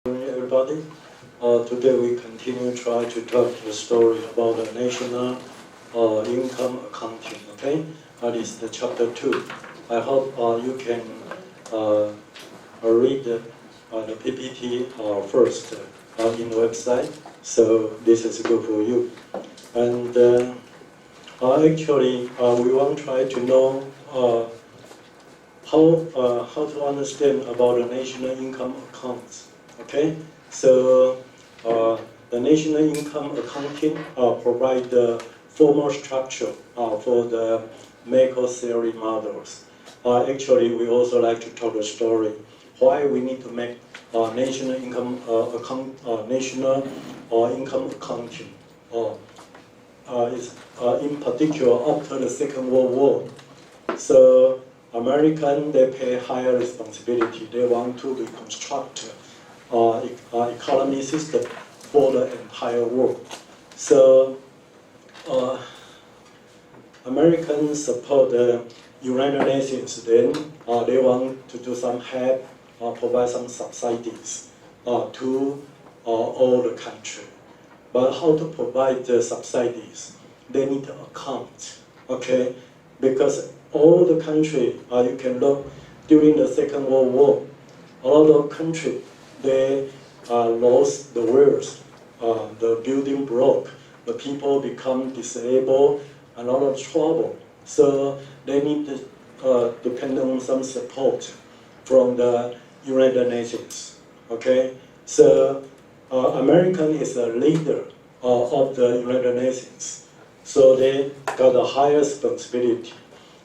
Morning, everybody. Today we continue try to talk the story about the national income accounting. Okay, that is the chapter 2. I hope you can read the PPT first in the website. So this is good for you. And actually, we want to try to know how to understand about the national income accounts. Okay, so the national income accounting provide the formal structure for the macro theory models. Actually, we also like to tell the story why we need to make national income national income accounting. Is in particular after the Second World War. So American, they pay higher responsibility. They want to reconstruct economy system for the entire world. So Americans support the United Nations. Then they want to do some help, provide some subsidies to all the country. But how to provide the subsidies? They need to account, okay? Because all the country, you can look, during the Second World War, a lot of countries, they lost the wars, the building broke, the people become disabled, a lot of trouble. So they need to depend on some support from the United Nations, okay? So American is a leader of the United Nations. So they got a higher responsibility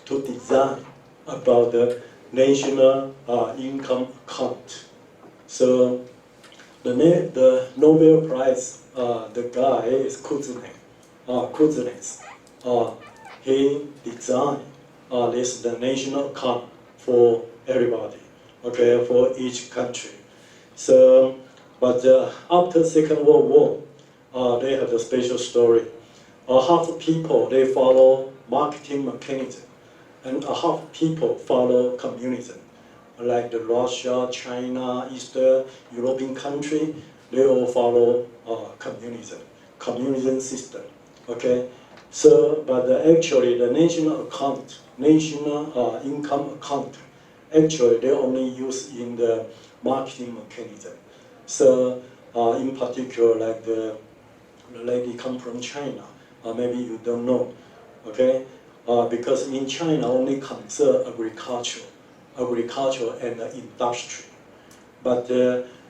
to design about the national income account. So the Nobel Prize, the guy is Kuznets. He designed this the national account for everybody, okay, for each country. So, but after Second World War, they have a special story. Half people they follow marketing mechanism, and half people follow communism, like the Russia, China, Eastern European country. They all follow communism system. Okay, so but actually the national income account, actually they only use in the marketing mechanism. So in particular, like the lady come from China, maybe you don't know, okay? Because in China only concern agriculture and industry. But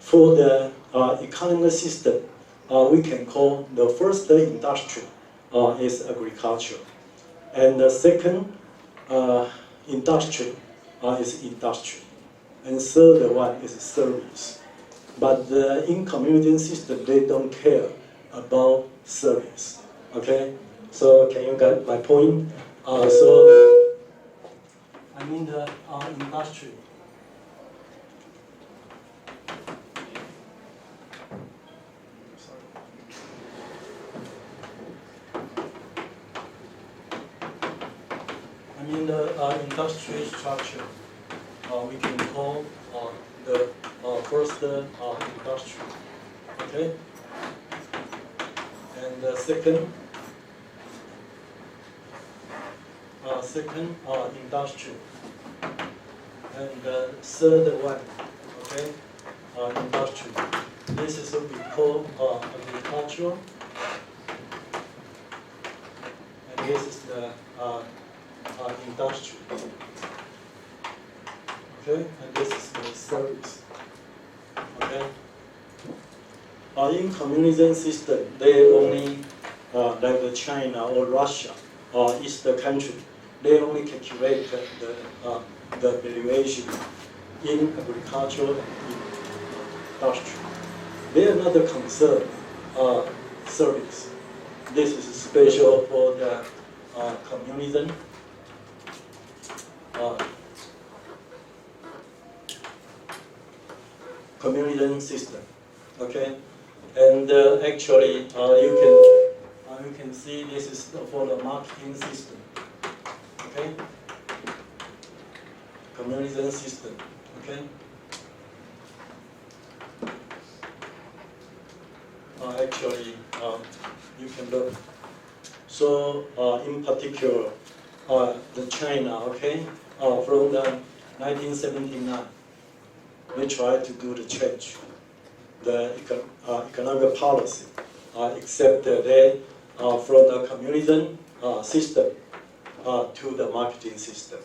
for the economic system, we can call the first industry is agriculture, and the second industry is industry, and third one is service. But in community system, they don't care about service. Okay, so can you get my point? So I mean the industry. Sorry. I mean the industry structure. We can call the first industry. Okay, and the second industry, and the third one, okay, industry. This is what we call agriculture, and this is the industry. Okay, and this is the service. Okay. In communism system, they only like China or Russia or Eastern country, they only calculate the valuation in agriculture and in industry. They are not concerned service. This is special for the communism. Communism system, okay, and actually you can see this is for the marketing system, okay, communism system, okay. actually, you can look. So, in particular, the China, okay, from the 1979, they tried to do the change, the economic policy, except they from the communism system to the marketing system.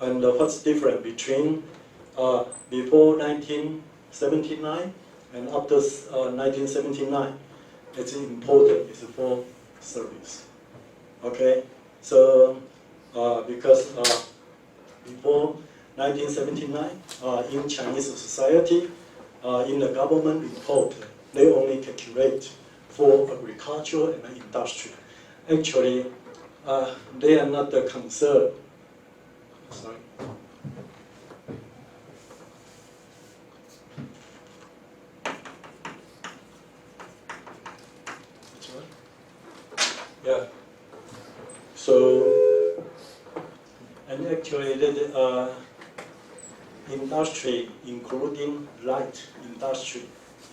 And what's different between before 1979 and after 1979? It's important is for service. Okay, so because before 1979, in Chinese society, in the government report, they only calculate for agriculture and industry. Actually, they are not concerned. Sorry. Yeah. So, and actually, the industry, including light industry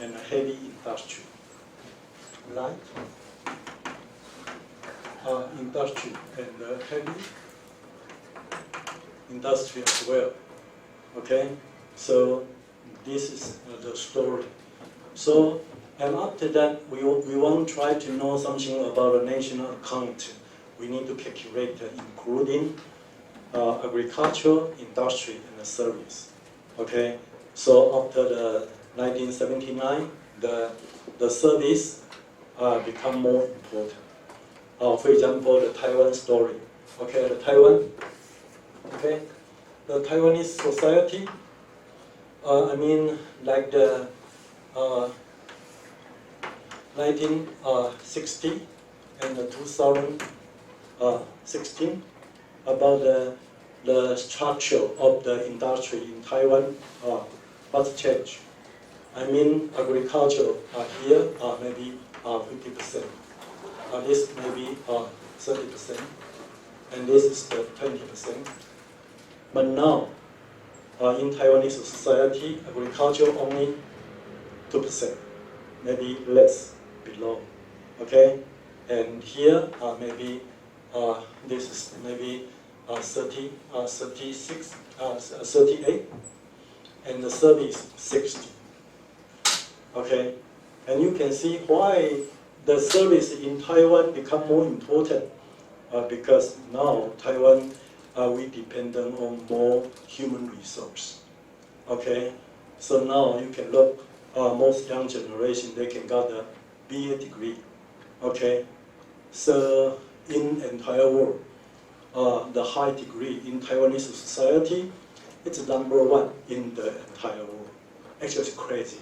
and heavy industry. Light industry and heavy industry as well. Okay, so this is the story. So, and after that, we want to try to know something about a national account. We need to calculate including agriculture, industry, and service. Okay, so after the 1979, the service become more important. For example, the Taiwan story. Okay, the Taiwan. Okay, the Taiwanese society. I mean, like the 1960 and the 2016 about the structure of the industry in Taiwan what's changed. I mean, agriculture here maybe 50%. This maybe 30%, and this is the 20%. But now, in Taiwanese society, agriculture only 2%, maybe less, below. Okay, and here maybe this is maybe 30, 36, 38, and the service 60. Okay, and you can see why the service in Taiwan become more important because now Taiwan we dependent on more human resource. Okay, so now you can look most young generation they can get a BA degree. Okay, so in entire world the high degree in Taiwanese society it's #1 in the entire world. Actually, it's crazy.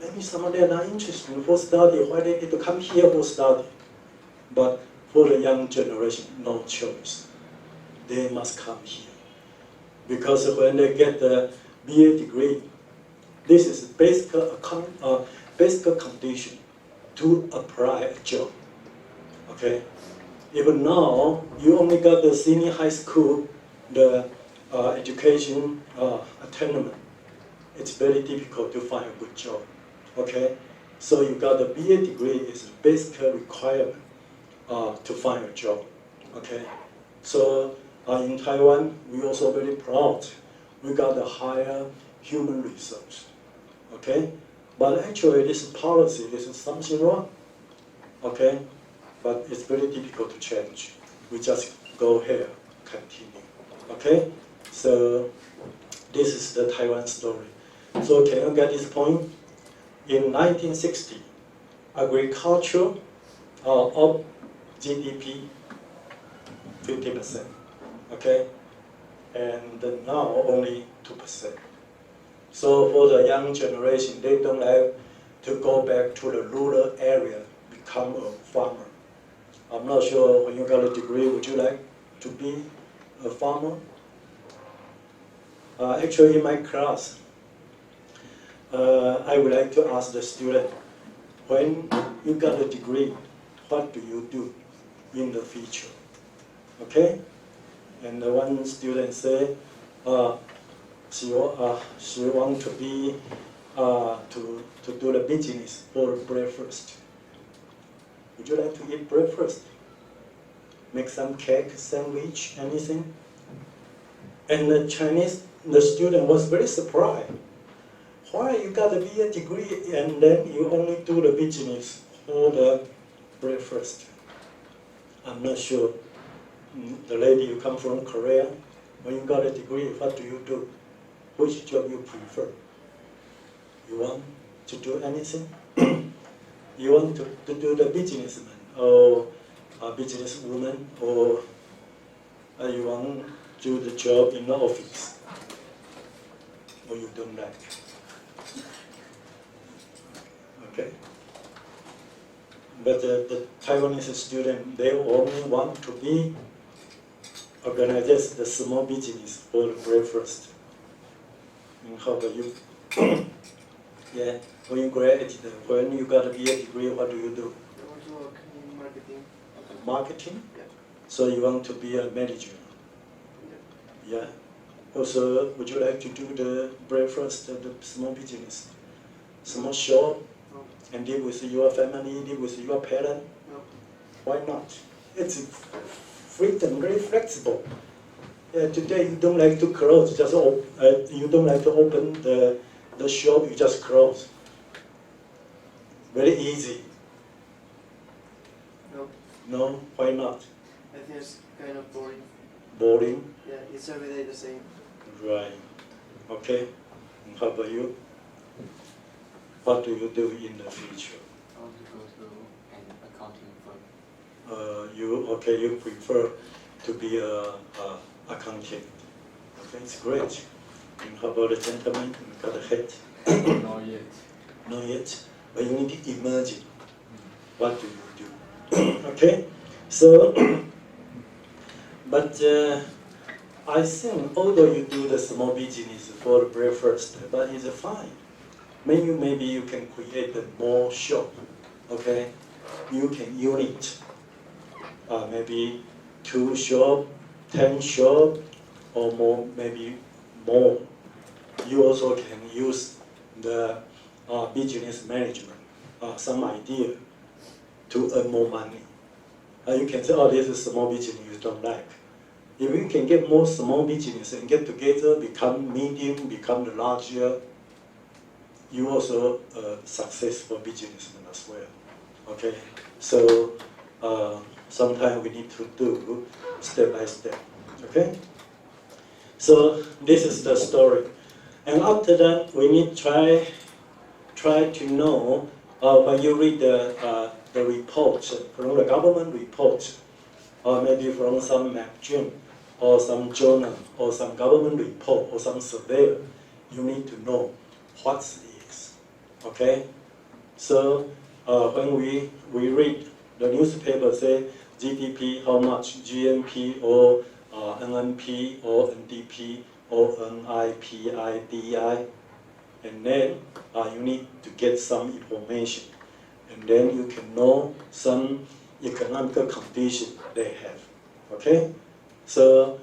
Maybe some of them are not interested for study, why they need to come here for study. But for the young generation, no choice. They must come here. Because when they get the BA degree, this is basic condition to apply a job. Okay? Even now, you only got the senior high school, the education attainment. It's very difficult to find a good job. Okay, so you got the BA degree is a basic requirement to find a job. Okay, so in Taiwan we also very proud we got a higher human resource. Okay, but actually this policy this is something wrong. Okay, but it's very difficult to change. We just go here, continue. Okay, so this is the Taiwan story. So can you get this point? In 1960, agriculture of GDP 50%, okay, and now only 2%. So for the young generation, they don't have to go back to the rural area, become a farmer. I'm not sure when you got a degree, would you like to be a farmer? Actually, in my class, I would like to ask the student, when you got a degree, what do you do in the future? Okay? And one student said, she want to be to do the business for breakfast. Would you like to eat breakfast? Make some cake, sandwich, anything? And the student was very surprised. Why you got a BA degree and then you only do the business for the breakfast? I'm not sure. The lady, you come from Korea, when you got a degree, what do you do? Which job you prefer? You want to do anything? You want to do the businessman or a businesswoman, or you want to do the job in the office, or you don't like? Okay. But the Taiwanese student, they only want to be organize the small business for the breakfast. And how about you? Yeah, when you graduated, when you got a BA degree, what do you do? I want to work in marketing. Marketing? Yeah. So you want to be a manager? Yeah. Yeah. Also, would you like to do the breakfast, the small business, small shop, No. and live with your family, live with your parent? No. Why not? It's freedom, very flexible. Today you don't like to close, just you don't like to open the shop, you just close. Very easy. No. No, why not? I think it's kind of boring. Boring? Yeah, it's every day the same. Right. Okay. And how about you? What do you do in the future? I want to go to an accounting firm. You prefer to be a accountant. Okay, it's great. And how about the gentleman? You got a head? Not yet. Not yet. But you need to imagine. What do you do? Okay? So, but I think although you do the small business for breakfast, but it's fine. Maybe you can create a more shop. Okay? You can unit. Maybe 2 shop, 10 shop, or more, maybe more. You also can use the business management, some idea to earn more money. You can say, oh, this is small business you don't like. If you can get more small business and get together, become medium, become the larger, you also a successful businessman as well. Okay, so sometimes we need to do step by step. Okay, so this is the story, and after that we need try to know when you read the report from the government report, or maybe from some magazine or some journal or some government report or some survey, you need to know what it is. Okay, so when we read the newspaper, say GDP how much, GNP or NNP or NDP or NIPIDI, and then you need to get some information, and then you can know some economic condition they have. Okay, so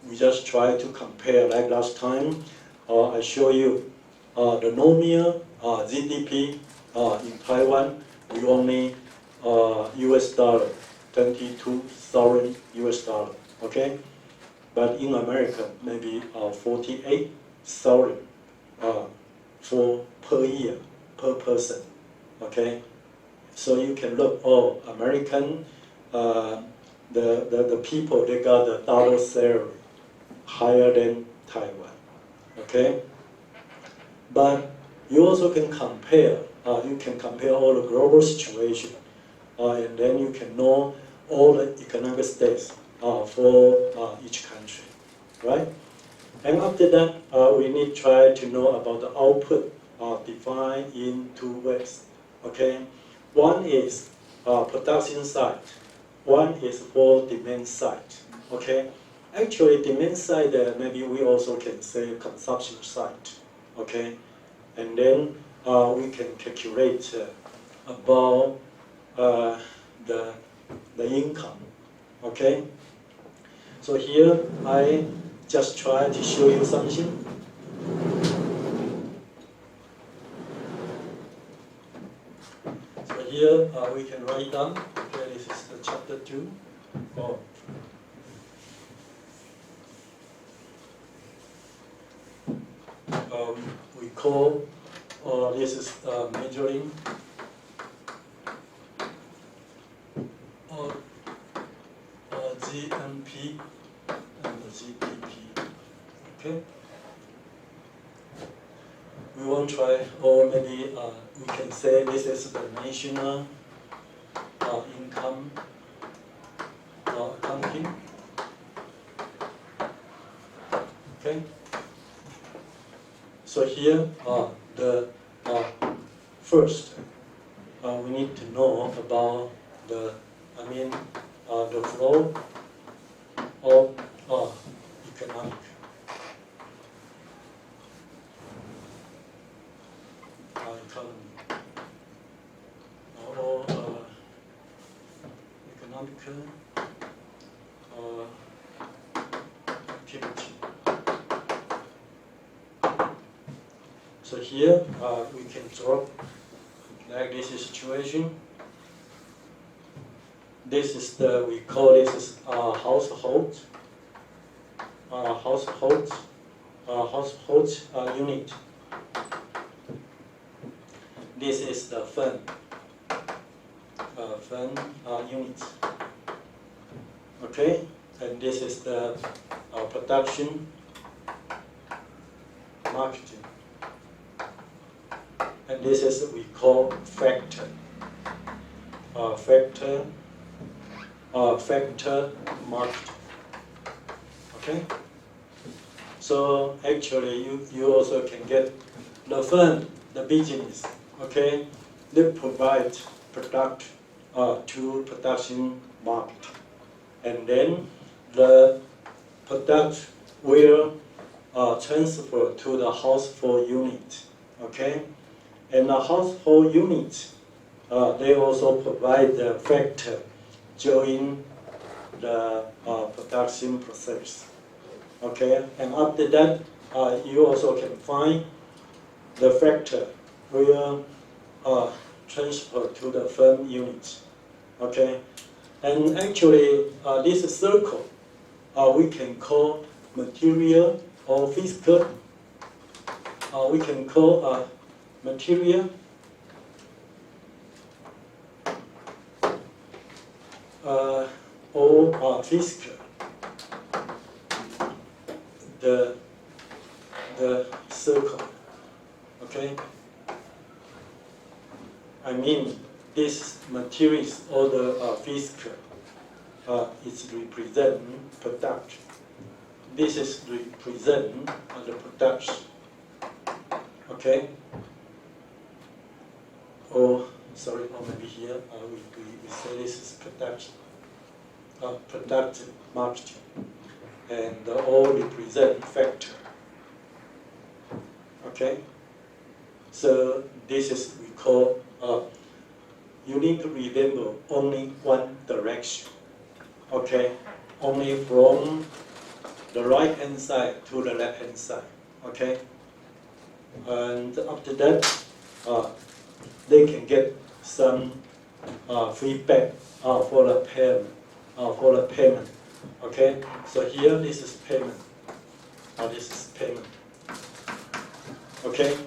we just try to compare. Like last time, I show you the nominal GDP in Taiwan. We only US dollar, 22,000 US dollar. Okay, but in America maybe 48,000 for per year per person. Okay, so you can look. Oh, American, the people, they got a dollar salary higher than Taiwan. Okay, but you also can compare. You can compare all the global situation, and then you can know all the economic states for each country, right? And after that, we need to try to know about the output defined in 2 ways. Okay, one is production side, one is for demand side. Okay, actually demand side maybe we also can say consumption side. Okay, and then we can calculate about the income. Okay, so here I just try to show you something. here we can write down. Okay, this is the chapter 2. Oh. We call this is measuring GNP and GDP. Okay. We won't try, or maybe we can say this is the national income accounting. Okay. So here, the first, we need to know about the flow of economic. Economy or economic activity. So here we can draw like this situation. This is we call this is household unit. This is the fund unit. Okay, and this is the production marketing. And this is we call factor. Factor marketing. Okay. So actually, you also can get the fund, the business. Okay, they provide product to production market, and then the product will transfer to the household unit. Okay. And the household unit, they also provide the factor during the production process. Okay, and after that, you also can find the factor will transfer to the firm unit. Okay, and actually, this circle we can call material or physical. We can call material or physical. The circle. Okay. I mean, this materials or the physical is represent product. This is represent the production. Okay. Or maybe here we say this is production, productive marketing, and all represent factor. Okay. So this is we call. You need to remember only one direction. Okay. Only from the right hand side to the left hand side. Okay. And after that, they can get some feedback for the payment. Okay. So here this is payment. This is payment. Okay.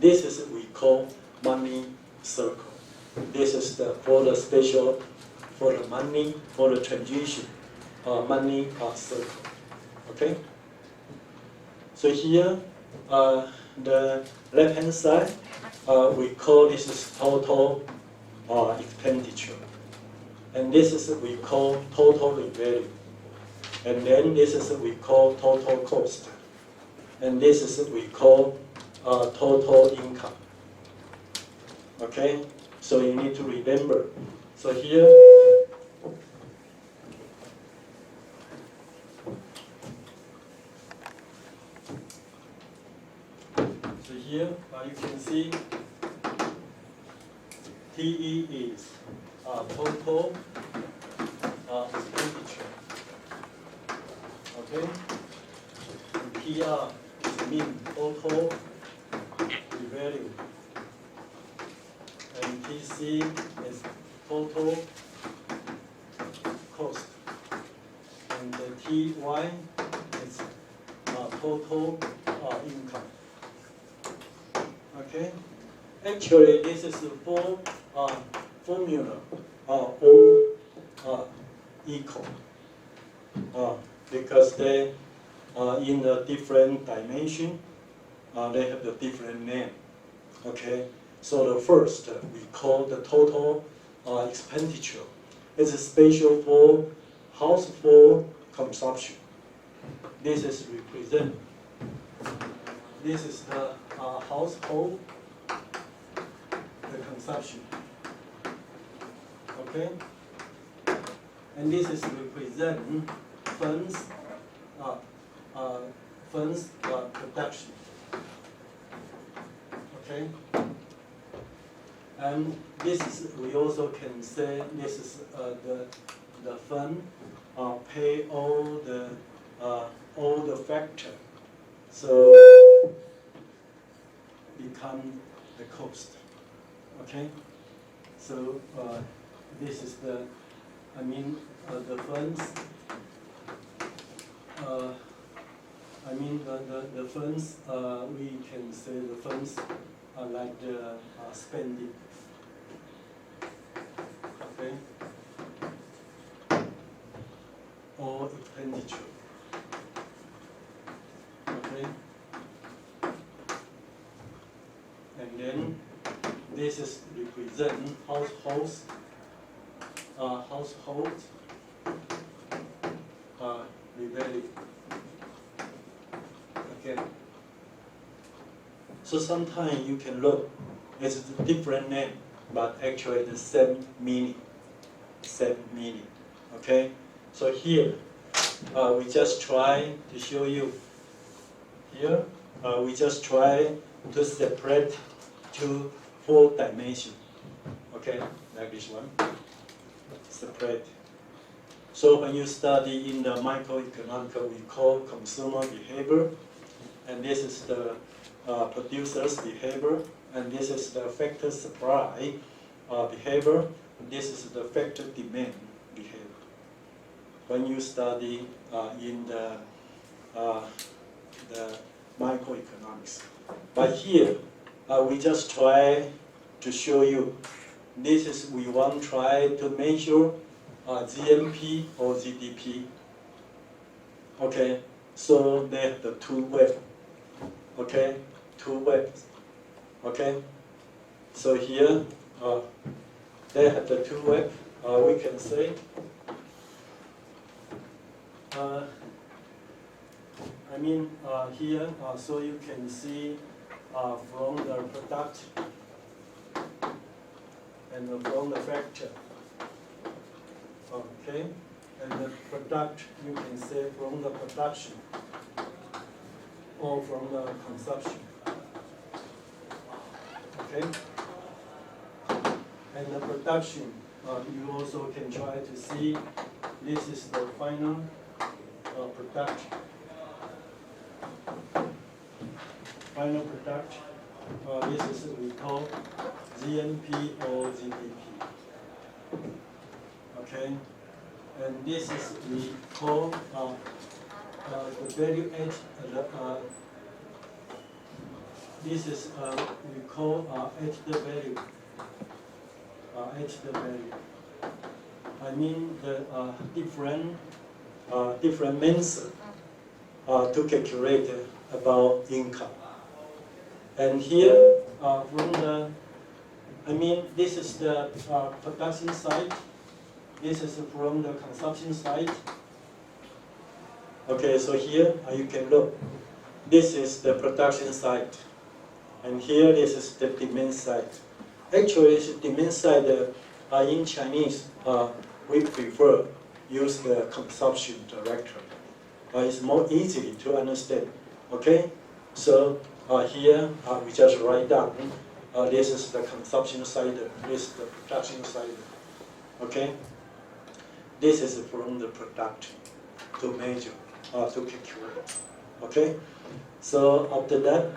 This is what we call money circle. This is for the special, for the money, for the transition, money circle. Okay. So here, the left hand side, we call this is total expenditure, and this is what we call total revenue, and then this is what we call total cost, and this is what we call total income. Okay, so you need to remember. So here, you can see TE is total expenditure. Okay, and PR is mean total revenue. And and TC is total cost, and the TY is total income. Okay, actually this is the formula all equal because they in a different dimension. They have a different name. Okay, so the first we call the total expenditure. It's special for household consumption. This is represent. This is the household the consumption. Okay, and this is represent funds production. Okay, and this is we also can say this is the fund pay all the factor, so become the cost. Okay, so this is the the funds. The funds, we can say the funds are like the spending. Okay? Or expenditure. Okay? And then this is represent households. Revalue. Okay. So sometimes you can look, it's a different name, but actually the same meaning. Same meaning. Okay? So here, we just try to show you. Here, we just try to separate to 4 dimensions. Okay? Like this one. Separate. So when you study in the microeconomics, we call consumer behavior, and this is the producer's behavior, and this is the factor supply behavior, and this is the factor demand behavior. When you study in the microeconomics, but here we just try to show you. This is we want to try to measure GNP or GDP. Okay, so they have the 2 ways. Okay, 2 ways. Okay, so here they have the 2 ways. We can say here, so you can see from the product and from the factor. Okay, and the product you can say from the production or from the consumption. Okay, and the production you also can try to see. This is the final product. Final product. This is what we call GNP or GDP. Okay, and this is we call the value add. This is we call added value. Added value. I mean the different methods to calculate about income. And here from the this is the production side. This is from the consumption side. Okay, so here you can look. This is the production side. And here this is the demand side. Actually, the demand side in Chinese, we prefer use the consumption directly. It's more easy to understand. Okay, so here we just write down. This is the consumption side. This is the production side. Okay. This is from the production to measure, to calculate. Okay? So after that,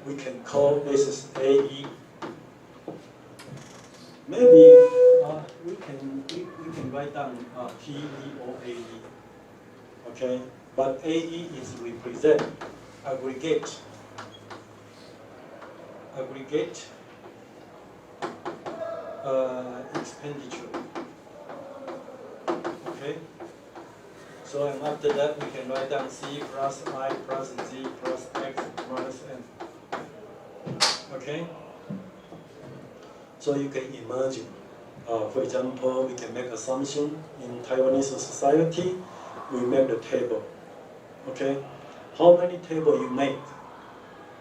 we can call this is AE. maybe we can write down PE or AE. Okay, but AE is represent aggregate expenditure. Okay. So and after that we can write down C plus I plus Z plus X minus N. Okay. So you can imagine. For example, we can make assumption in Taiwanese society. We make the table. Okay. How many table you make?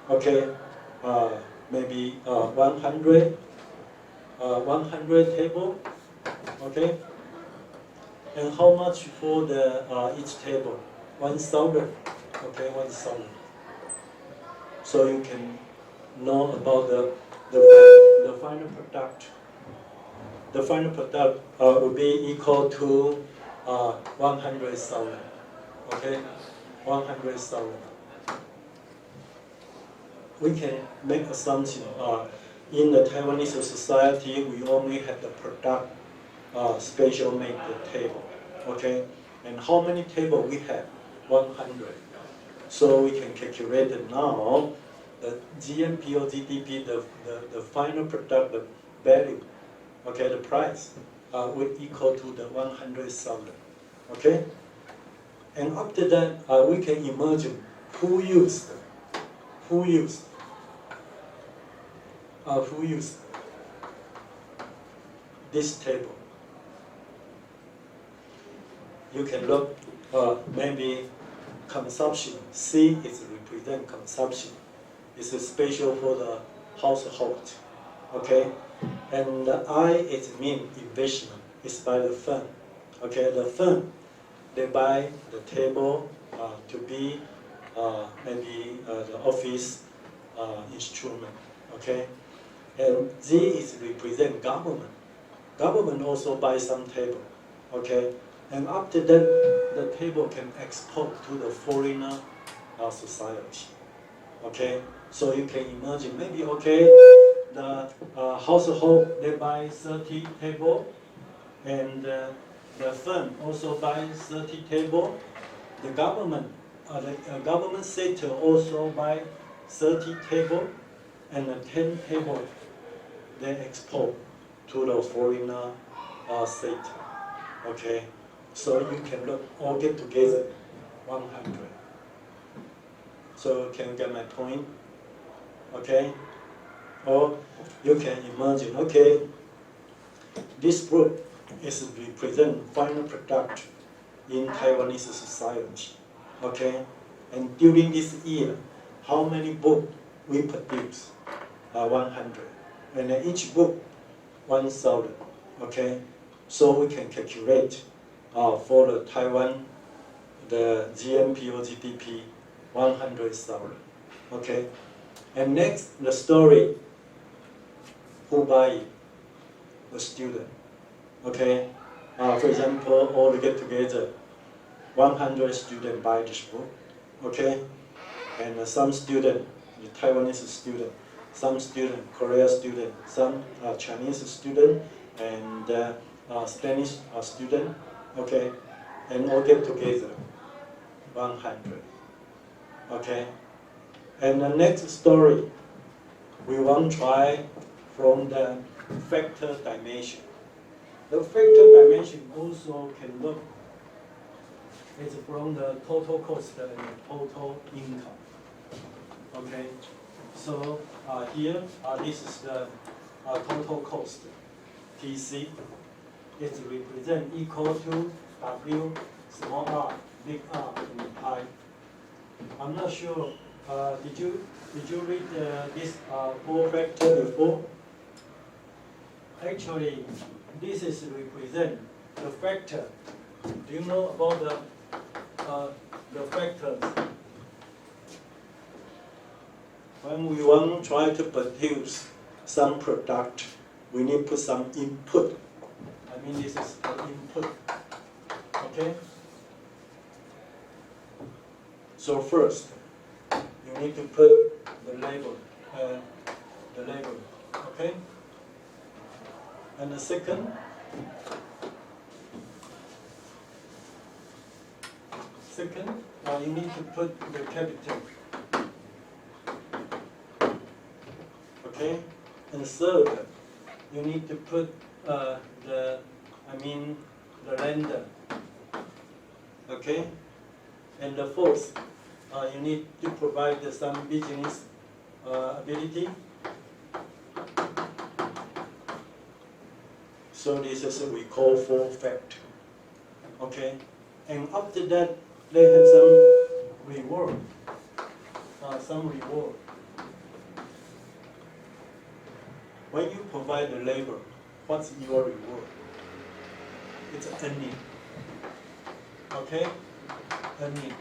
Okay. Maybe 100 table. Okay. And how much for the each table? 1,000. Okay, 1,000. So you can know about the final product. The final product will be equal to 100,000. Okay, 100,000. We can make assumption. In the Taiwanese society, we only have the product special make the table. Okay, and how many table we have? 100. So we can calculate it now. The GNP or GDP, the final product, the value, okay, the price will equal to the 100,000. Okay, and after that, we can imagine who used this table. You can look maybe consumption. C is represent consumption. It's special for the household. Okay, and the I is mean investment. It's by the firm. Okay, the firm they buy the table to be maybe the office instrument. Okay, and Z is represent government. Government also buy some table. Okay, and after that, the table can export to the foreigner society. Okay, so you can imagine maybe the household they buy 30 table, and the firm also buy 30 table. The government sector also buy 30 table, and the 10 table they export to the foreigner sector. Okay, so you can look all get together 100. So can you get my point? Okay, or you can imagine. Okay, this group is represent final product in Taiwanese society. Okay, and during this year, how many book we produce? 100, and each book 1,000. Okay, so we can calculate for the Taiwan the GNP or GDP 100,000. Okay, and next the story. Who buy it? The student. Okay, for example, all get together, 100 students buy this book. Okay, and some student, the Taiwanese student, some student, Korean student, some Chinese student, and Spanish student. Okay, and all get together, 100. Okay, and the next story, we want to try from the factor dimension. The factor dimension also can look, it's from the total cost and the total income. Okay, so here, this is the total cost, TC. It represents equal to W, small r, big R, and pi. I'm not sure. Did you read this 4 factor before? Actually, this is represent the factor. Do you know about the factors? When we want to try to produce some product, we need to put some input. I mean, this is the input. Okay. So first, you need to put the label. Okay. And the second, you need to put the capital. Okay? And third, you need to put the lender. Okay? And the fourth, you need to provide some business ability. So this is what we call four factor. Okay? And after that, they have some reward. When you provide the labor, what's your reward? It's earning. Okay? Earning.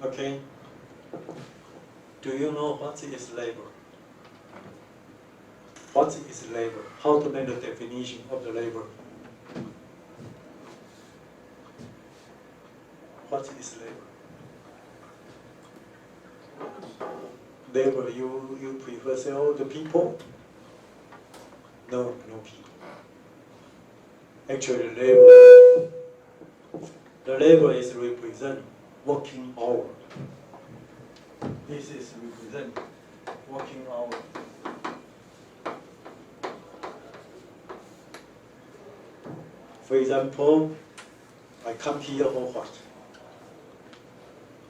Okay? Do you know what is labor? What is labor? How to make the definition of the labor? What is labor? Labor, you prefer say, oh, the people? No, no people. Actually, the labor is represent working hour. This is represent working hour. For example, I come here for what?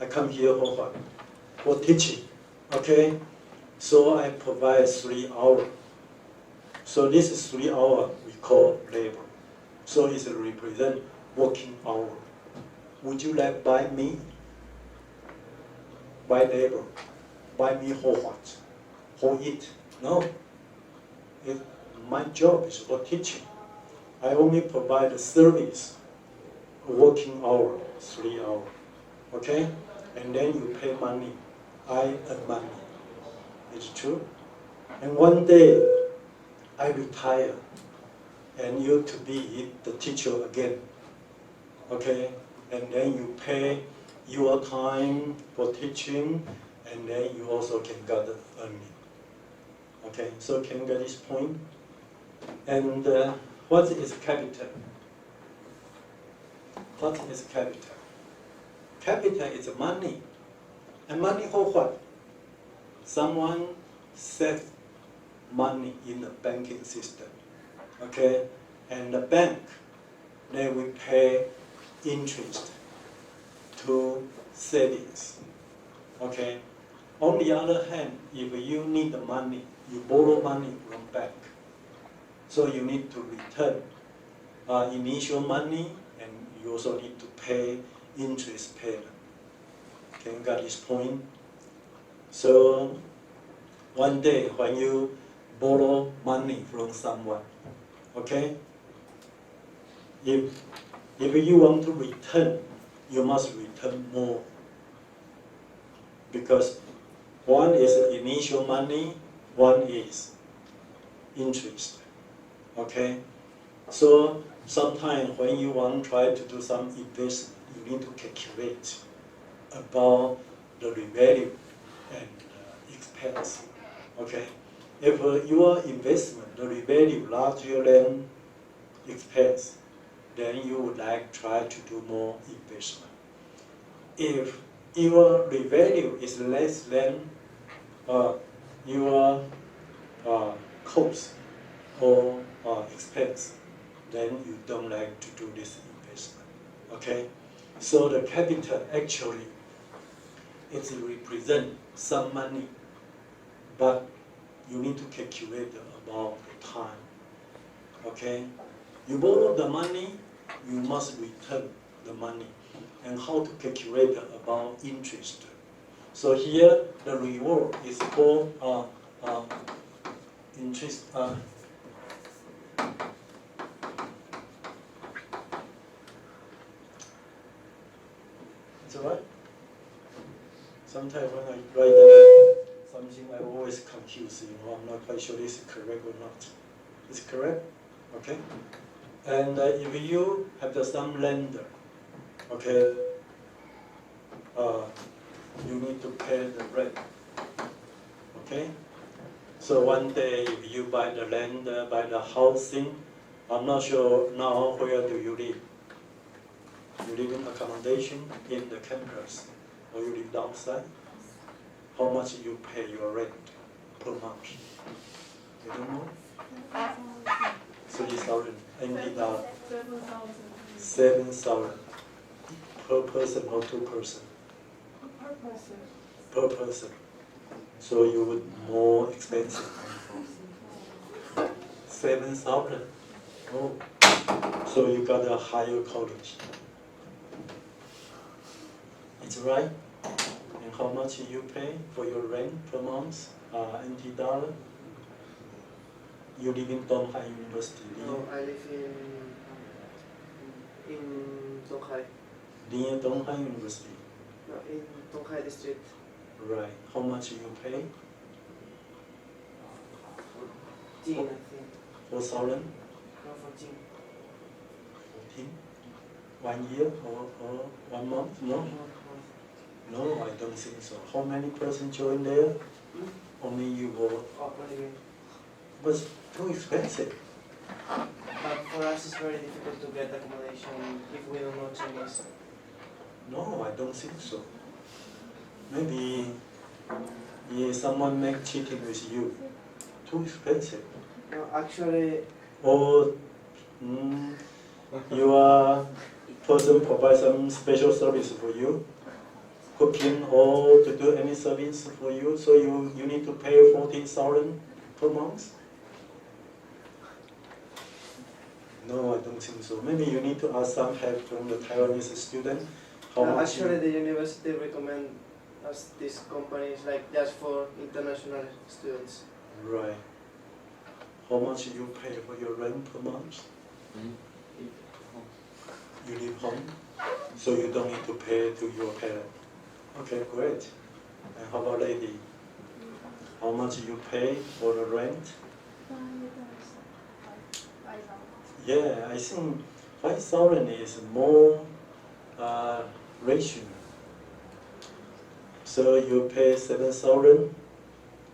I come here for what? For teaching. Okay? So I provide 3 hours. So this is 3 hours we call labor. So it represents working hour. Would you like buy me? Buy labor? Buy me for what? For it? No. My job is for teaching. I only provide a service, working hour, 3 hours. Okay? And then you pay money. I earn money. It's true. And one day, I retire, and you to be the teacher again. Okay? And then you pay your time for teaching, and then you also can gather earning. Okay? So can you get this point? And what is capital? What is capital? Capital is money. And money for what? Someone save money in the banking system. Okay? And the bank, they will pay interest to savings. Okay? On the other hand, if you need the money, you borrow money from bank. So you need to return initial money, and you also need to pay interest payment. Can you get this point? So one day when you borrow money from someone, okay, if you want to return, you must return more. Because one is initial money, one is interest. Okay? So sometimes when you want to try to do some investment, you need to calculate about the revenue and expense. Okay? If your investment, the revenue larger than expense, then you would like to try to do more investment. If your revenue is less than your cost or expense, then you don't like to do this investment. Okay? So the capital actually it represents some money, but you need to calculate about the time. Okay? You borrow the money, you must return the money. And how to calculate about interest. So here the reward is called interest. It's alright? Sometimes when I write down something, I always confuse. I'm not quite sure this is correct or not. Is it correct? Okay. And if you have some lender, okay, you need to pay the rent. Okay. So one day if you buy the land, buy the housing, I'm not sure now where do you live. You live in accommodation in the campus, or you live outside? How much you pay your rent per month? You don't know? 3,000 NT dollar. 7,000 per person or 2 person? Per person. So you would more expensive. 7,000. Oh, so you got a higher college. It's right. And how much you pay for your rent per month? NT dollar. You live in Donghai University. No, I live in Donghai. Near Donghai University. No, in Donghai district. Right. How much you pay? 14, I think. 4,000? No, 14. 14? 1 year or 1 month? No? No, I don't think so. How many persons join there? Only you go. Oh, only me. But it's too expensive. But for us it's very difficult to get accommodation if we don't know Chinese. No, I don't think so. Maybe someone make cheating with you. Too expensive. No, actually, Or your person provide some special service for you, cooking or to do any service for you, so you need to pay 14,000 per month? No, I don't think so. Maybe you need to ask some help from the Taiwanese student. How no, much actually the university recommend us these companies like just for international students. Right. How much you pay for your rent per month? You live home, so you don't need to pay to your parents. Okay, great. And how about lady? How much you pay for the rent? Yeah, I think 5,000 is more rational. So you pay 7,000,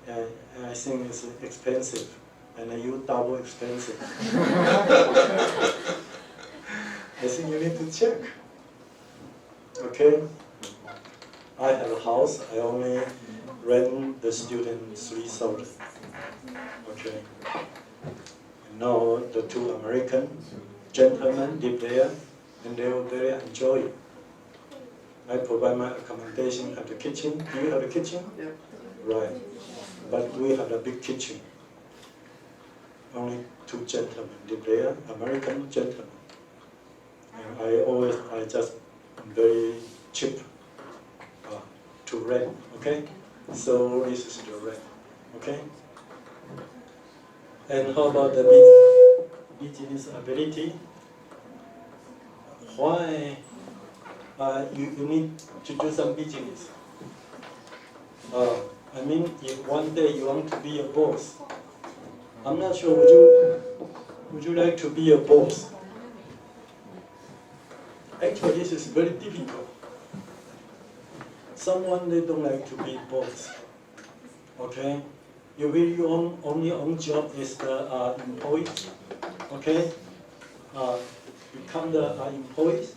and I think it's expensive, and you double expensive. I think you need to check. Okay? I have a house, I only rent the student 3,000. Okay. And now the 2 American gentlemen live there, and they will very enjoy it. I provide my accommodation, have the kitchen. Do you have a kitchen? Yeah. Right. But we have a big kitchen. Only 2 gentlemen live there, American gentlemen. And I just very cheap to rent, okay? So this is the rent, okay? And how about the business ability? Why you need to do some business? I mean, if one day you want to be a boss, I'm not sure, would you like to be a boss? Actually, this is very difficult. Someone, they don't like to be boss. Okay? You really only own job is the employee. Okay? Become the employees.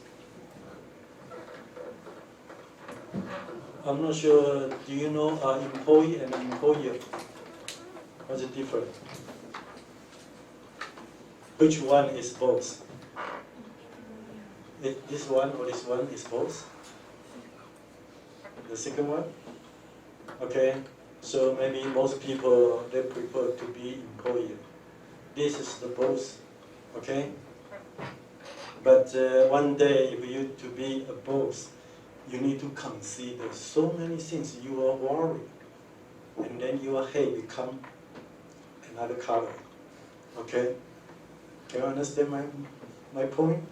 I'm not sure, do you know employee and employer? What's the difference? Which one is both? This one or this one is both? The second one? Okay, so maybe most people, they prefer to be employer. This is the both, okay? But one day, if you to be a boss, you need to consider so many things. You are worried, and then your hair become another color. Okay? Can you understand my point?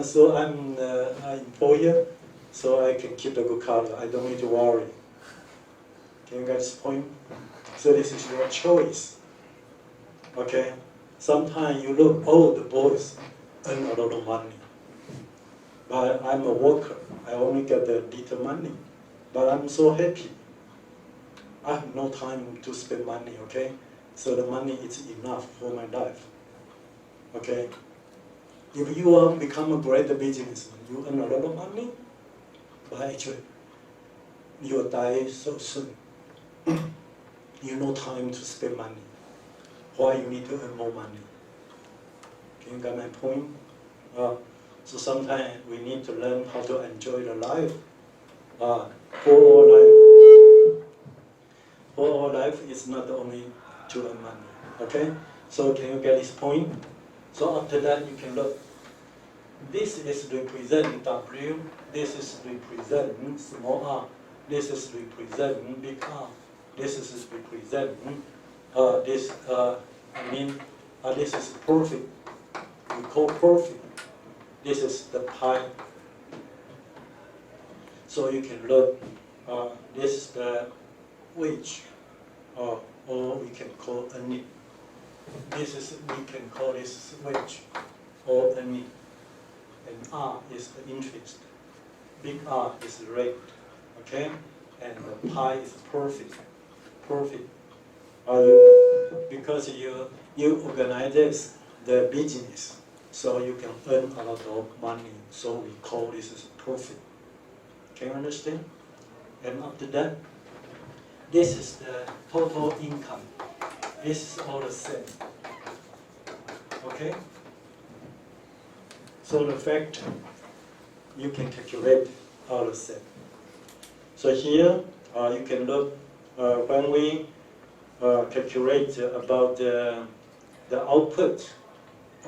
So I'm an employer, so I can keep the good color. I don't need to worry. Can you get this point? So this is your choice. Okay? Sometimes you look, oh, the boys earn a lot of money. But I'm a worker. I only get a little money. But I'm so happy. I have no time to spend money, okay? So the money is enough for my life, okay? If you want to become a great businessman, you earn a lot of money, but actually, you will die so soon. You no time to spend money. Why you need to earn more money? Can you get my point? So sometimes we need to learn how to enjoy the life. For our life is not only to earn money. Okay? So can you get this point? So after that you can look. This is represent W, this is represent small r, this is represent big R, this is represent this is profit. We call profit. This is the pie. So you can look. This is the wage, or we can call earning. We can call this wage or earning. And R is the interest. Big R is rate. Okay, and the pie is profit. Profit. Because you organize the business, so you can earn a lot of money. So we call this as profit. Can you understand? And after that, this is the total income. This is all the same. Okay? So the factor, you can calculate all the same. So here, you can look, when we calculate about the output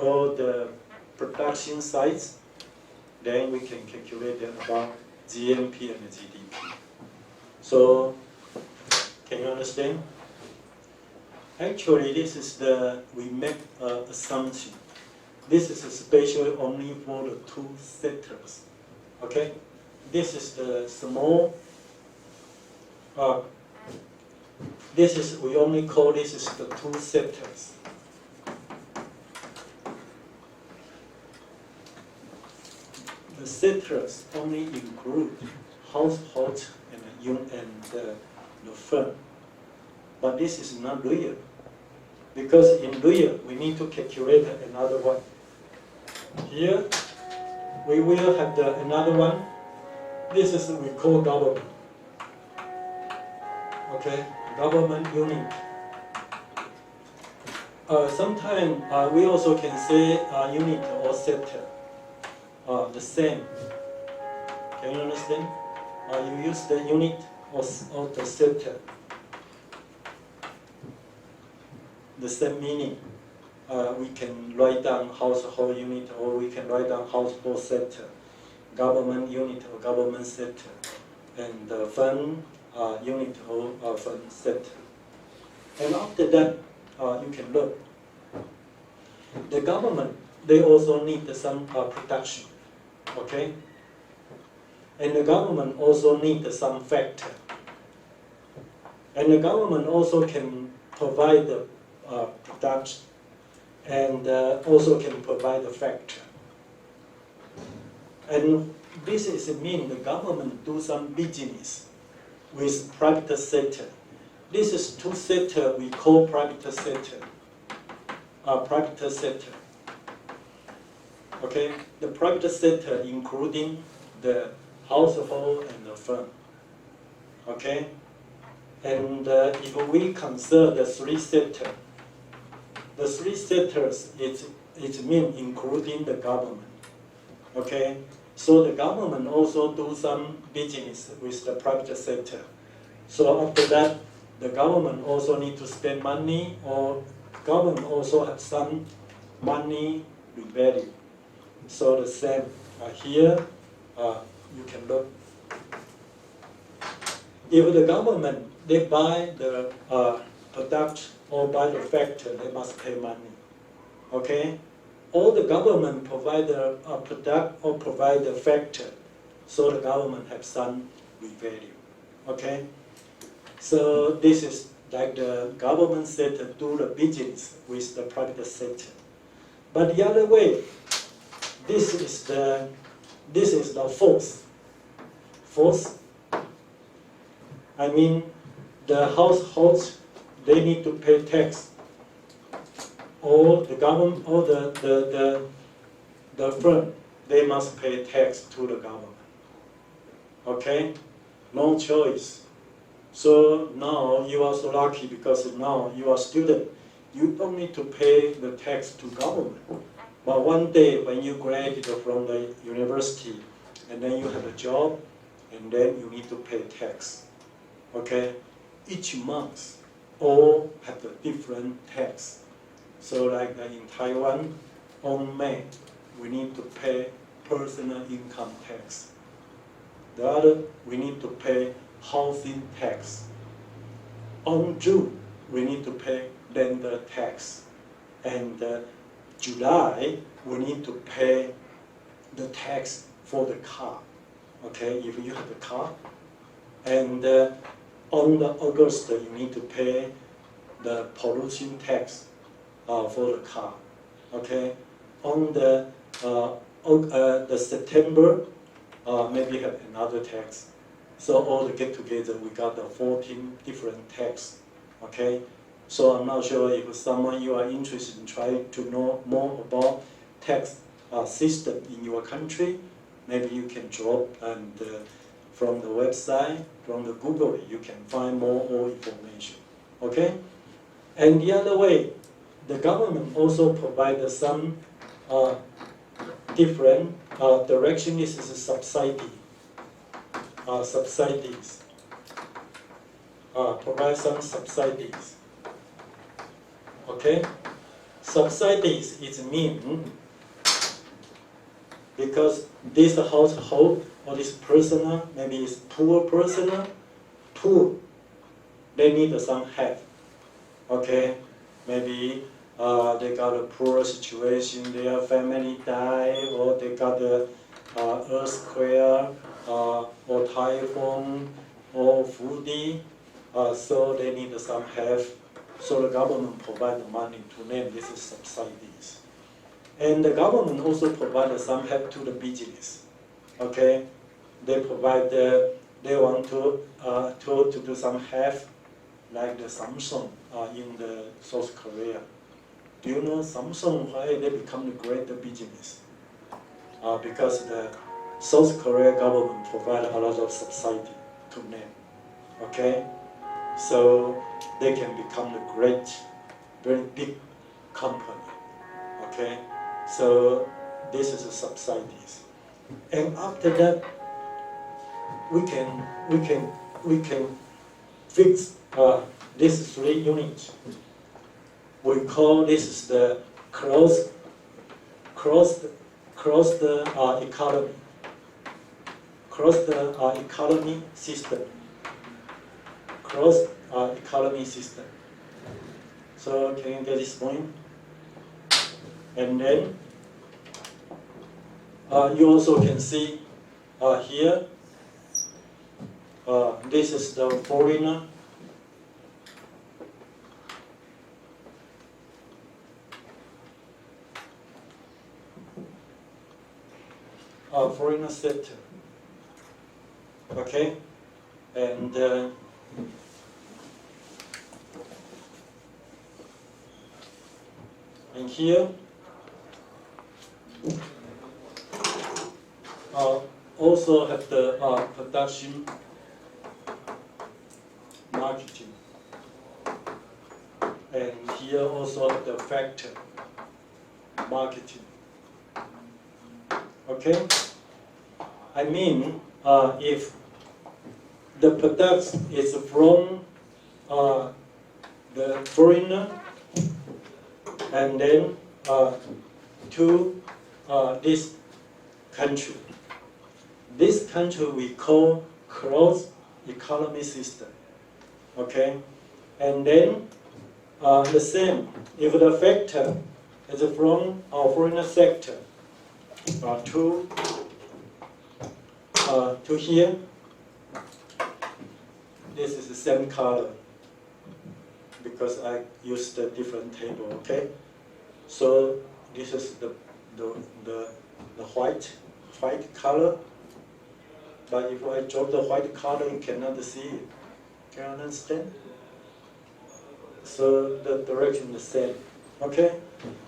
or the production size, then we can calculate about GNP and GDP. So, can you understand? Actually, this is we make assumption. This is especially only for the two sectors. Okay? This is the small, we only call this is the two sectors. The sectors only include household and the firm. But this is not real. Because in real, we need to calculate another one. Here, we will have another one. This is we call government. Okay, government unit. Sometimes we also can say unit or sector. The same. Can you understand? You use the unit or the sector. The same meaning. We can write down household unit, or we can write down household sector, government unit or government sector, and the fund unit or fund sector. And after that, you can look. The government, they also need some production, okay? And the government also need some factor. And the government also can provide the production, and also can provide the factor. And this is mean the government do some business with private sector. This is two sector we call private sector. Private sector. Okay, the private sector including the household and the firm. Okay, and if we consider the three sectors, the three sectors it means including the government. Okay, so the government also do some business with the private sector. So after that, the government also need to spend money, or government also have some money value. So the same here, you can look. If the government they buy the product or buy the factor, they must pay money. Okay, or the government provide the product or provide the factor, so the government have some value. Okay, so this is like the government sector do the business with the private sector. But the other way, this is the force. Force. I mean, the households, they need to pay tax. Or the government, or the firm, they must pay tax to the government. Okay? No choice. So now you are so lucky because now you are a student. You don't need to pay the tax to government. But one day when you graduate from the university and then you have a job and then you need to pay tax. Okay? Each month all have a different tax. So like in Taiwan, on May, we need to pay personal income tax. The other, we need to pay housing tax. On June, we need to pay lender tax. And July, we need to pay the tax for the car. Okay, if you have a car. And on the August, you need to pay the pollution tax for the car. Okay, on the September, maybe have another tax. So all the get together, we got the 14 different tax. Okay, so I'm not sure if someone you are interested in trying to know more about tax system in your country, maybe you can drop and from the website, from the Google, you can find more information. Okay, and the other way, the government also provides some different direction. This is a subsidy. Subsidies. Provide some subsidies. Okay? Subsidies is mean because this household or this person, maybe it's poor person, poor, they need some help. Okay? Maybe they got a poor situation, their family die, or they got a earthquake, or typhoon, or flood, so they need some help. So the government provides money to them. This is subsidies. And the government also provides some help to the business. Okay, they provide. They want to do some help, like the Samsung in the South Korea. Do you know Samsung, why they become a great business? Because the South Korea government provide a lot of subsidy to them. Okay, so they can become a great, very big company. Okay, so this is the subsidies, and after that, we can fix these 3 units. We call this is the closed economy. Closed economy system. Closed economy system. So can you get this point? And then you also can see here. This is the foreigner. Foreigner sector. Okay, and here also have the production, marketing, and here also have the factor, marketing. Okay, I mean if the product is from the foreigner and then to this country. This country we call closed economy system. Okay, and then the same. If the factor is from our foreign sector to here, this is the same color because I used a different table. Okay, so this is the white color. But if I drop the white color, you cannot see it. Can you understand? So the direction is the same. Okay?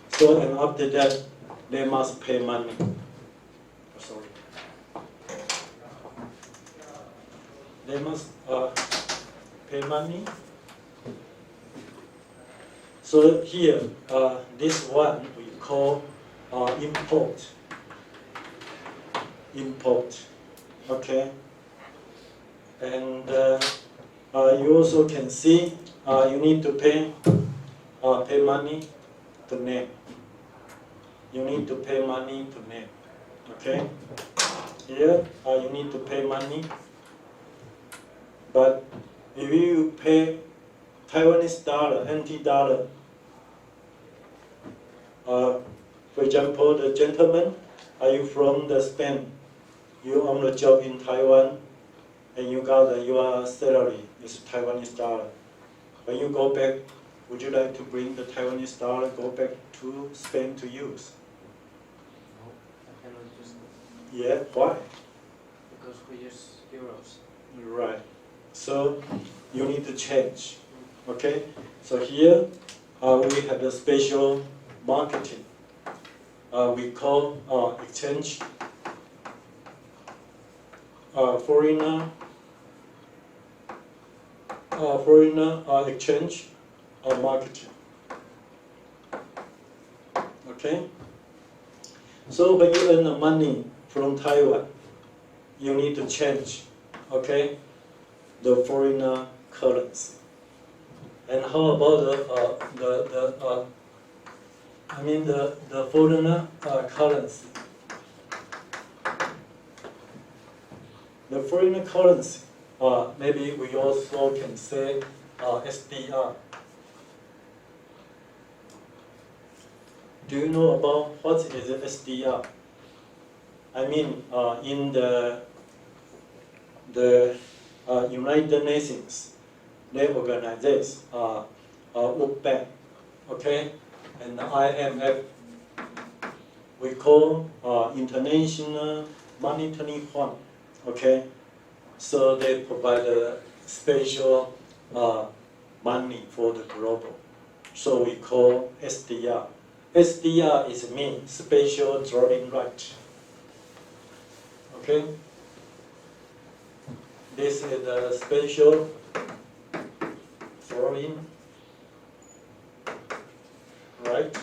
So and after that, they must pay money. Sorry. They must pay money. So here, this one we call import. Import. Okay? And you also can see you need to pay money to name. You need to pay money to name. Okay? Here you need to pay money. But if you pay Taiwanese dollar, NT dollar, for example, the gentleman, are you from the Spain? You own a job in Taiwan, and you got your salary is Taiwanese dollar. When you go back, would you like to bring the Taiwanese dollar go back to Spain to use? No, I cannot use it Yeah, why? because we use euros. Right. So you need to change. Okay. So here we have the special marketing. We call exchange foreigner exchange marketing. Okay. So when you earn the money from Taiwan, you need to change. Okay. The foreigner currency. And how about the foreigner currency? The foreign currency, maybe we also can say SDR. Do you know about what is SDR? I mean, in the United Nations, they organize this, World Bank, okay, and the IMF. We call International Monetary Fund, okay. So they provide a special money for the global. So we call SDR. SDR is mean special drawing right. Okay. This is the special drawing right.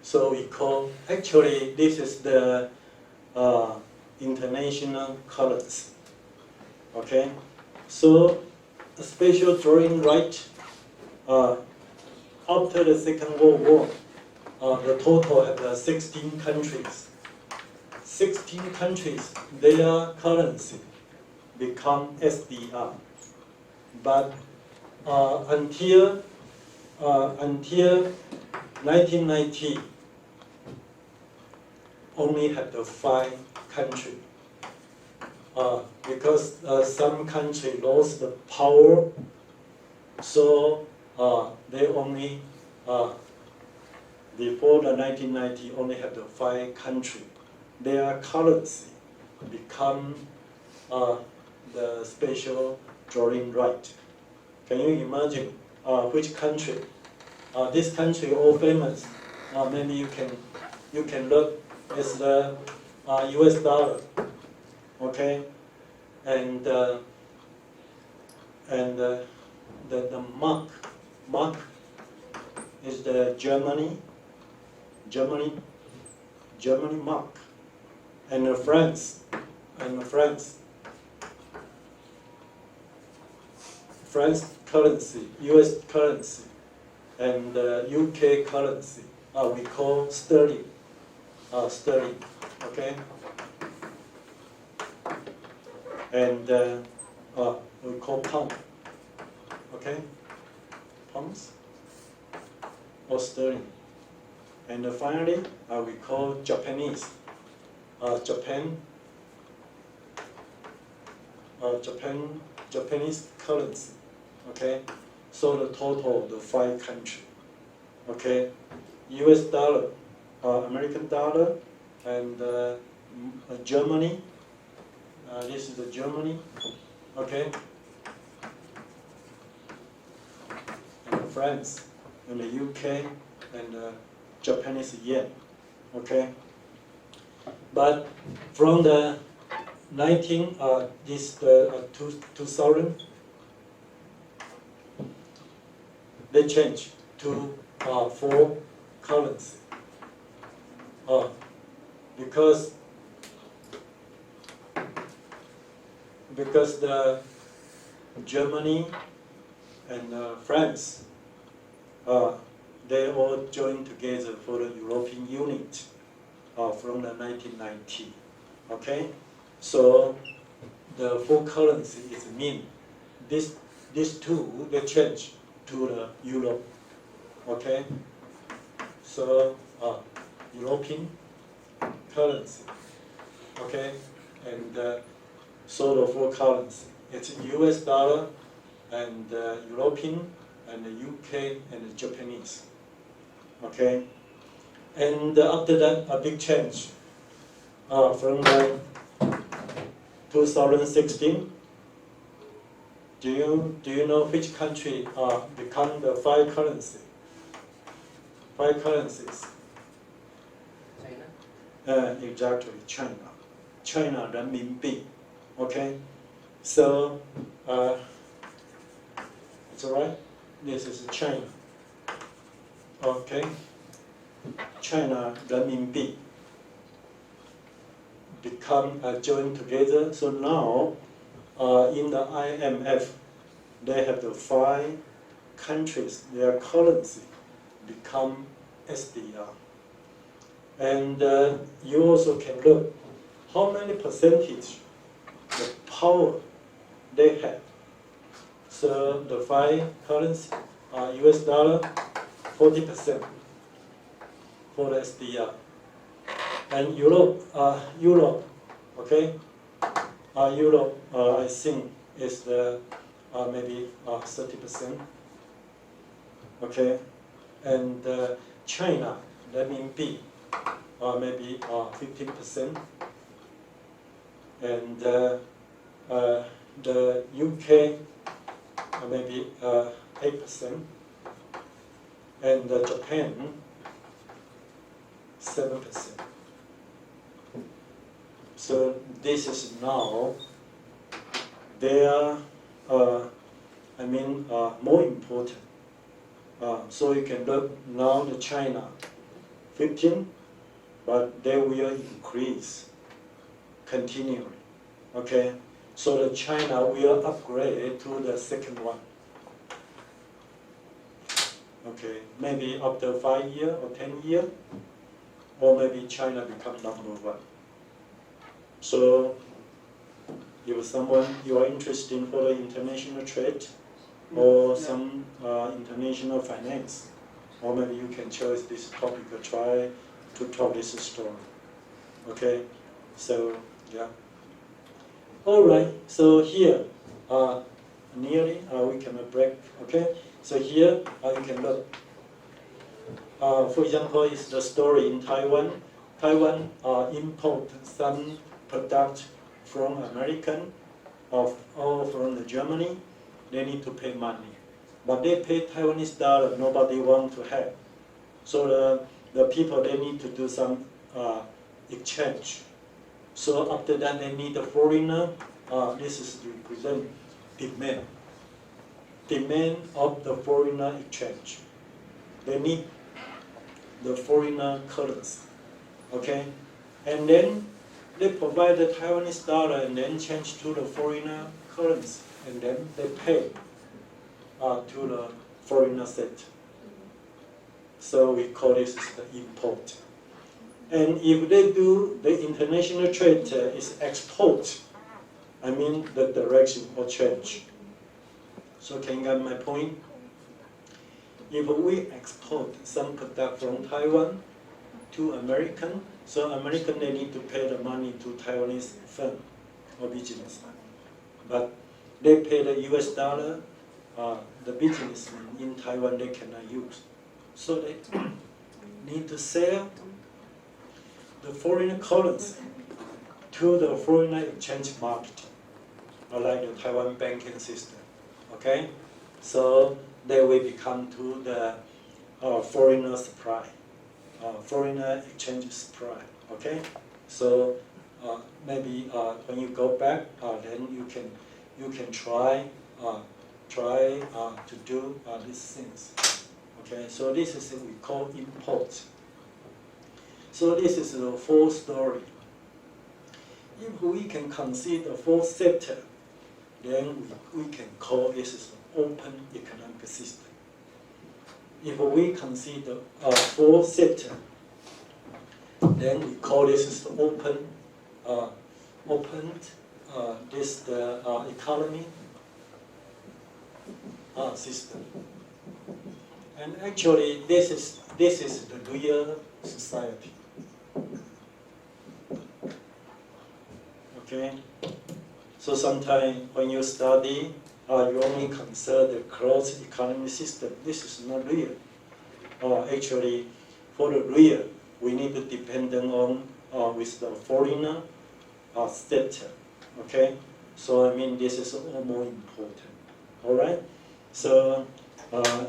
So we call, actually this is the international currency. Okay. So the special drawing right after the Second World War, the total have 16 countries. 16 countries, their currency become SDR. But until 1990, only have the 5 countries. Because some country lost the power, so they only, before the 1990, only have the 5 countries. Their currency become the special drawing right. Can you imagine which country? This country all famous. Maybe you can look as the US dollar, okay, and the mark is the Germany mark, and France currency, US currency, and UK currency. We call sterling. Sterling, okay. And we call pound, okay. Pounds or sterling. And finally, we call Japanese. Japanese currency. Okay, so the total, the 5 countries. Okay, US dollar, American dollar, and Germany, this is the Germany, okay, and France, and the UK, and Japanese yen, okay. But from the 2000, they changed to 4 currency, because the Germany and France, they all joined together for the European unit from the 1990. Okay, so the 4 currency is mean these two they change to the euro. Okay, so European currency. Okay, and so the 4 currency, it's US dollar and European and the UK and the Japanese. Okay, and after that a big change from the 2016. Do you know which country become the 5 currency? 5 currencies. China? Exactly, China. China renminbi. Okay, so it's alright. This is China. Okay, China renminbi become joined together. So now in the IMF, they have the 5 countries. Their currency become SDR, and you also can look how many percentage the power they have. So the 5 currency are US dollar 40% for the SDR, and Europe, okay, Europe I think is the maybe 30%, okay, and China renminbi maybe 15%, and the UK maybe 8%, and Japan 7%. So this is now their, more important. So you can look now the China 15, but they will increase continually. Okay, so the China will upgrade to the second one. Okay, maybe after 5 years or 10 years, or maybe China become #1. So if someone you are interested in for the international trade or some international finance, or maybe you can choose this topic or try to talk this story. Okay, so yeah. All right, so here nearly we can break. Okay, so here you can look. For example, is the story in Taiwan. Taiwan import some product from American or from the Germany. They need to pay money, but they pay Taiwanese dollar. Nobody want to have. So the people they need to do some exchange. So after that they need a foreigner. This is represent demand. Demand of the foreigner exchange. They need the foreigner currency, okay? And then they provide the Taiwanese dollar and then change to the foreigner currency, and then they pay to the foreigner set. So we call this the import. And if they do the international trade is export, I mean the direction will change. So can you get my point? If we export some product from Taiwan to American, so American they need to pay the money to Taiwanese firm or business. But they pay the US dollar, the businessmen in Taiwan they cannot use. So they need to sell the foreign currency to the foreign exchange market, like the Taiwan banking system. Okay, so they will become to the foreigner supply, foreigner exchange supply. Okay, so maybe when you go back, then you can try to do these things. Okay, so this is what we call import. So this is the fourth story. If we can consider fourth sector, then we can call this is an open economic system. If we consider fourth sector, then we call this is open economy system. And actually, this is the real society. Okay. So sometimes when you study, you only consider the closed economy system. This is not real. Actually, for the real, we need to depend on with the foreigner sector. Okay. So I mean, this is all more important. All right. So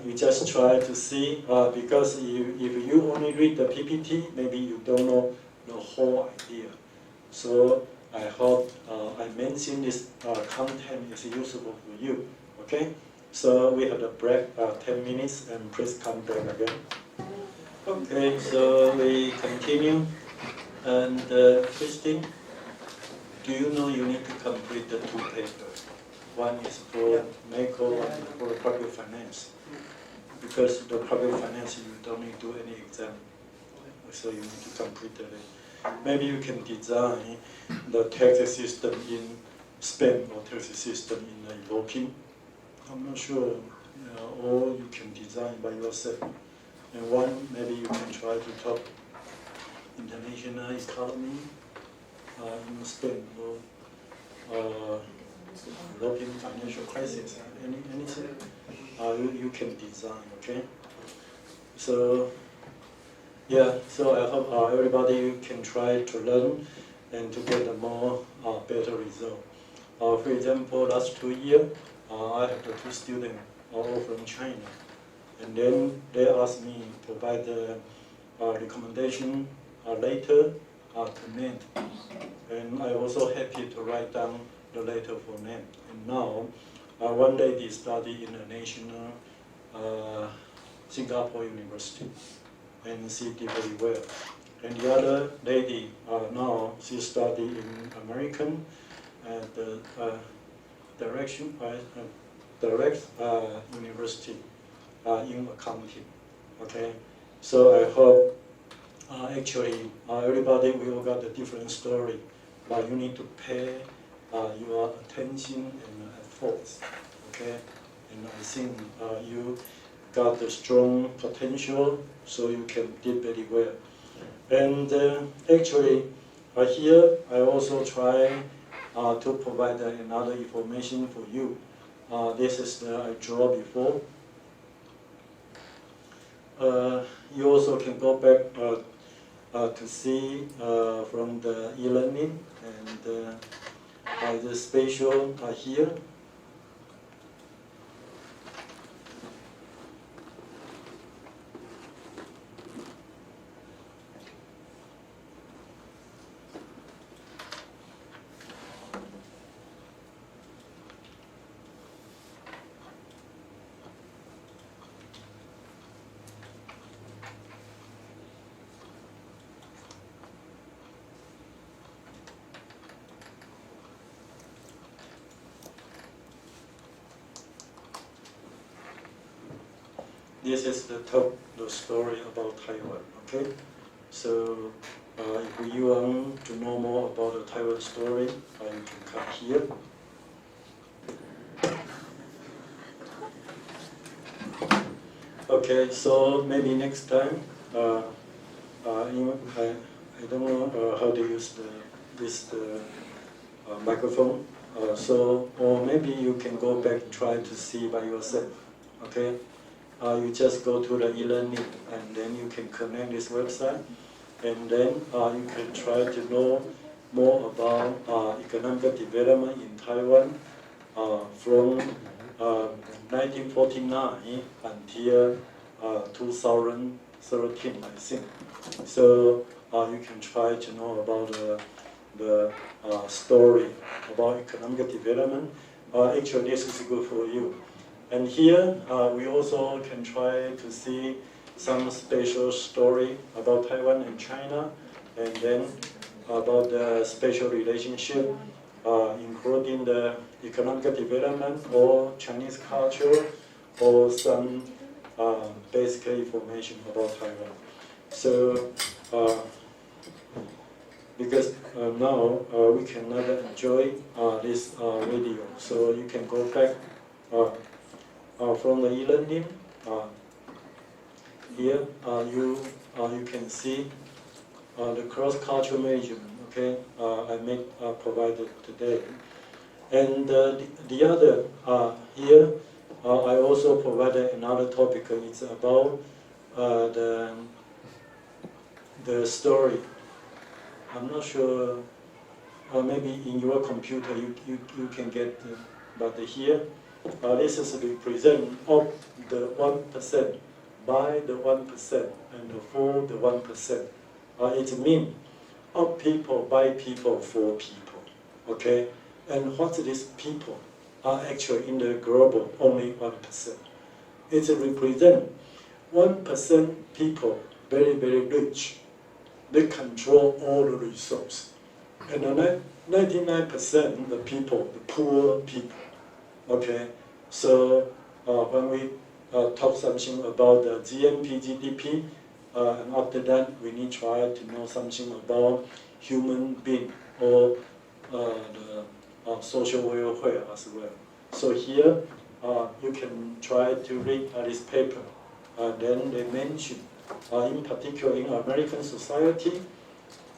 you just try to see because if you only read the PPT, maybe you don't know the whole idea. So I hope I mentioned this content is useful for you. Okay, so we have a break 10 minutes and please come back again. Okay, so we continue. And Christine, do you know you need to complete the two papers? One is for macro and for public finance. Because the public finance you don't need to do any exam, so you need to complete it. Maybe you can design the tax system in Spain or tax system in the European. I'm not sure, or you can design by yourself. And one, maybe you can try to talk international economy in Spain or European financial crisis. Anything you can design. Okay. So. Yeah, so I hope everybody can try to learn and to get a more better result. For example, last 2 years, I had 2 students all from China, and then they asked me to provide the recommendation later to them, and I also happy to write down the letter for them. And now, one lady study in the national Singapore University. And she did very well. And the other lady, now she studied in American at the direct university in accounting. Okay, so I hope actually everybody will got a different story, but you need to pay your attention and efforts. Okay, and I think you got a strong potential, so you can do very well. And actually, here I also try to provide another information for you. This is the I draw before. You also can go back to see from the e-learning and the spatial here. This is the story about Taiwan. Okay, so if you want to know more about the Taiwan story, you can come here. Okay, so maybe next time, I don't know how to use this microphone. So, or maybe you can go back and try to see by yourself. Okay. You just go to the e-learning and then you can connect this website and then you can try to know more about economic development in Taiwan from 1949 until 2013, I think. So you can try to know about the story about economic development. Actually, this is good for you. And here, we also can try to see some special story about Taiwan and China, and then about the special relationship, including the economic development or Chinese culture, or some basic information about Taiwan. So, because now we cannot enjoy this video, so you can go back from the e-learning. Here you can see the cross-cultural measurement. Okay, I provided today, and the other here I also provided another topic. It's about the story. I'm not sure. Maybe in your computer you can get, but here this is represent of the 1% by the 1% and for the 1%. It means of people, by people, for people. Okay, and what these people are actually in the global only 1%. It represents 1% people very rich. They control all the resources. And the 99% the people, the poor people. Okay, so when we talk something about the GNP, GDP, and after that we need to try to know something about human being or the social welfare as well. So here you can try to read this paper. Then they mention, in particular in American society,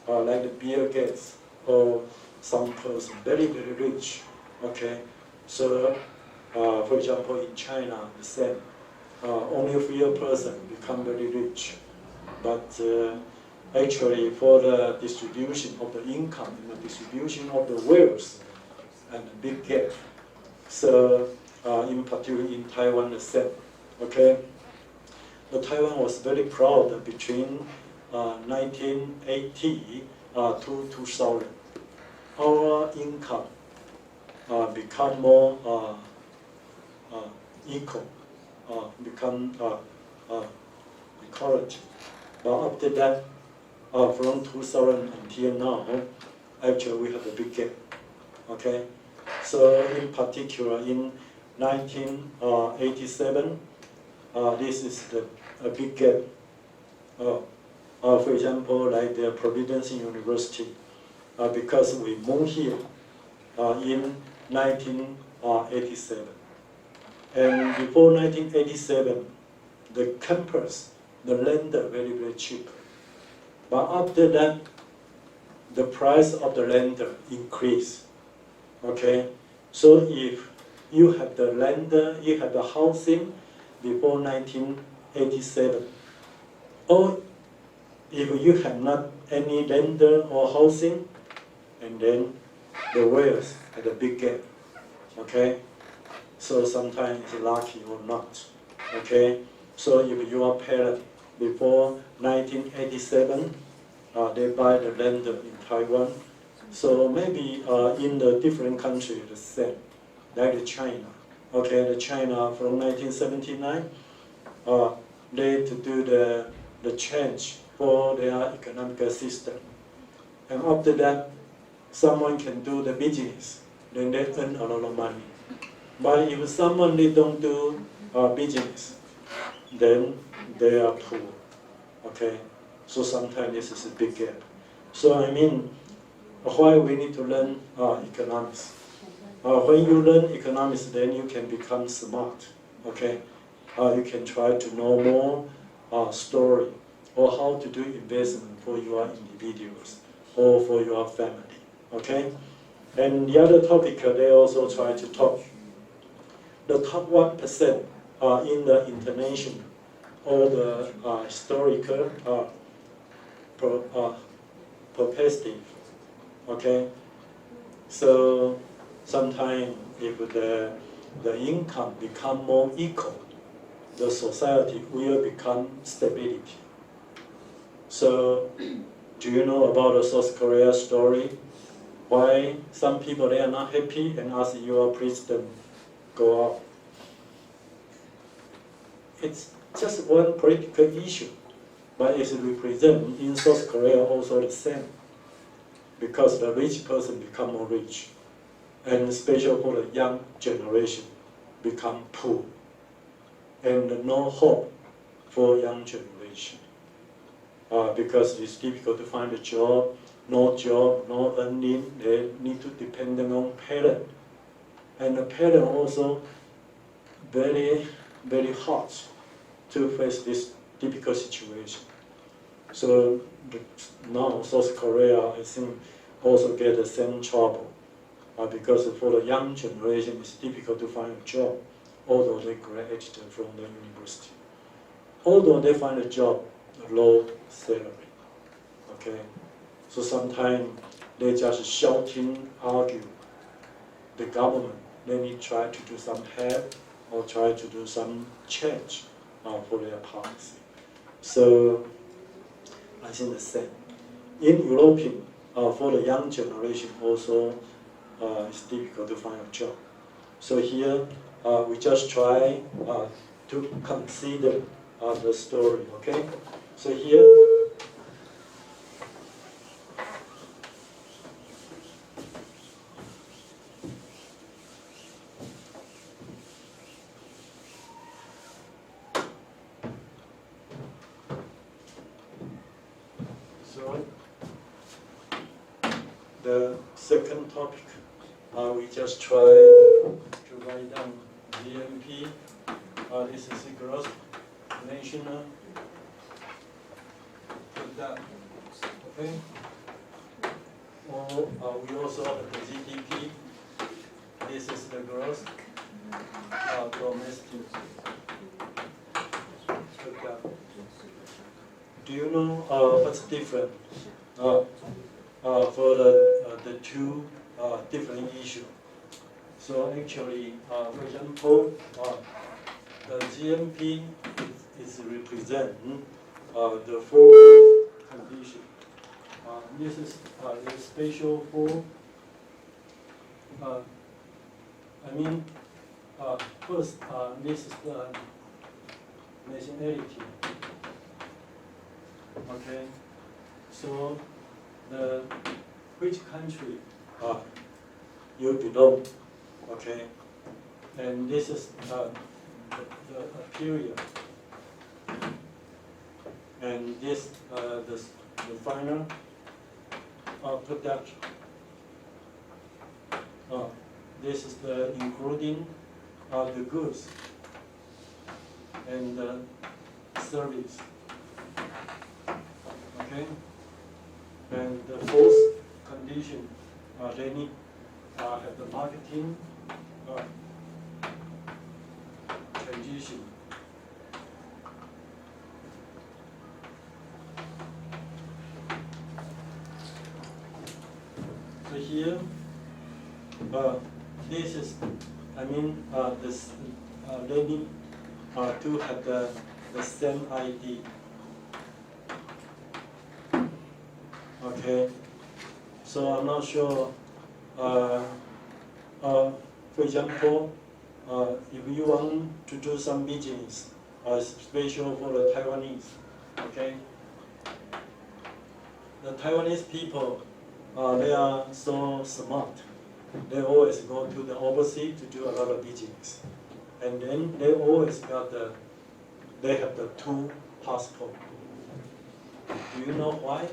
like Bill Gates or some person very rich. Okay, so for example in China the same. Only a few person become very rich, but actually for the distribution of the income and the distribution of the wealth and the big gap. So in particular in Taiwan the same. Okay, but Taiwan was very proud between 1980 to 2000. Our income become more equal, become equality. But after that, from 2000 until now, actually we have a big gap. Okay, so in particular in 1987, this is a big gap. For example, like the Providence University, because we moved here in 1987. And before 1987, the campus, the land very cheap. But after that, the price of the land increased. Okay, so if you have the land, you have the housing before 1987, or if you have not any land or housing, and then the wealth had a big gap. Okay, so sometimes it's lucky or not. Okay, so if your parent before 1987, they buy the land in Taiwan. So maybe in the different countries the same, like China. Okay, the China from 1979, they to do the change for their economic system. And after that, someone can do the business, then they earn a lot of money. But if someone they don't do business, then they are poor. Okay, so sometimes this is a big gap. So I mean, why we need to learn economics? When you learn economics, then you can become smart. Okay, you can try to know more story or how to do investment for your individuals or for your family. Okay, and the other topic they also try to talk. The top 1% in the international or the historical perspective. Okay, so sometimes if the income become more equal, the society will become stability. So, do you know about the South Korea story? Why some people they are not happy and ask your president go out? It's just one political issue, but it's represent in South Korea also the same. Because the rich person become more rich, and especially for the young generation become poor, and no hope for young generation. Because it's difficult to find a job, no earning, they need to depend on parent. And the parent also very, very hard to face this difficult situation. So now South Korea, I think, also get the same trouble. Because for the young generation, it's difficult to find a job, although they graduated from the university. Although they find a job, low salary. Okay, so sometimes they just shouting, argue. The government, they need try to do some help or try to do some change for their policy. So I think the same. In European, for the young generation also, it's difficult to find a job. So here, we just try to consider the story, okay? So here, so the second topic, we just try to write down GNP. This is the gross national product. Okay. Or we also have the GDP. This is the gross domestic product. Do you know what's different for the two different issues? So actually, for example, the GMP is represent the four conditions. This is the special for. First, this is the nationality. Okay, so which country you belong? Okay, and this is the period, and this the final production. This is the including the goods and the service. Okay, and the fourth condition, they need have the marketing transition. So here, this is, this they need to have the same ID. Okay, so I'm not sure. For example, if you want to do some business, special for the Taiwanese, okay? The Taiwanese people, they are so smart. They always go to the overseas to do a lot of business, and then they always they have the two passports. Do you know why?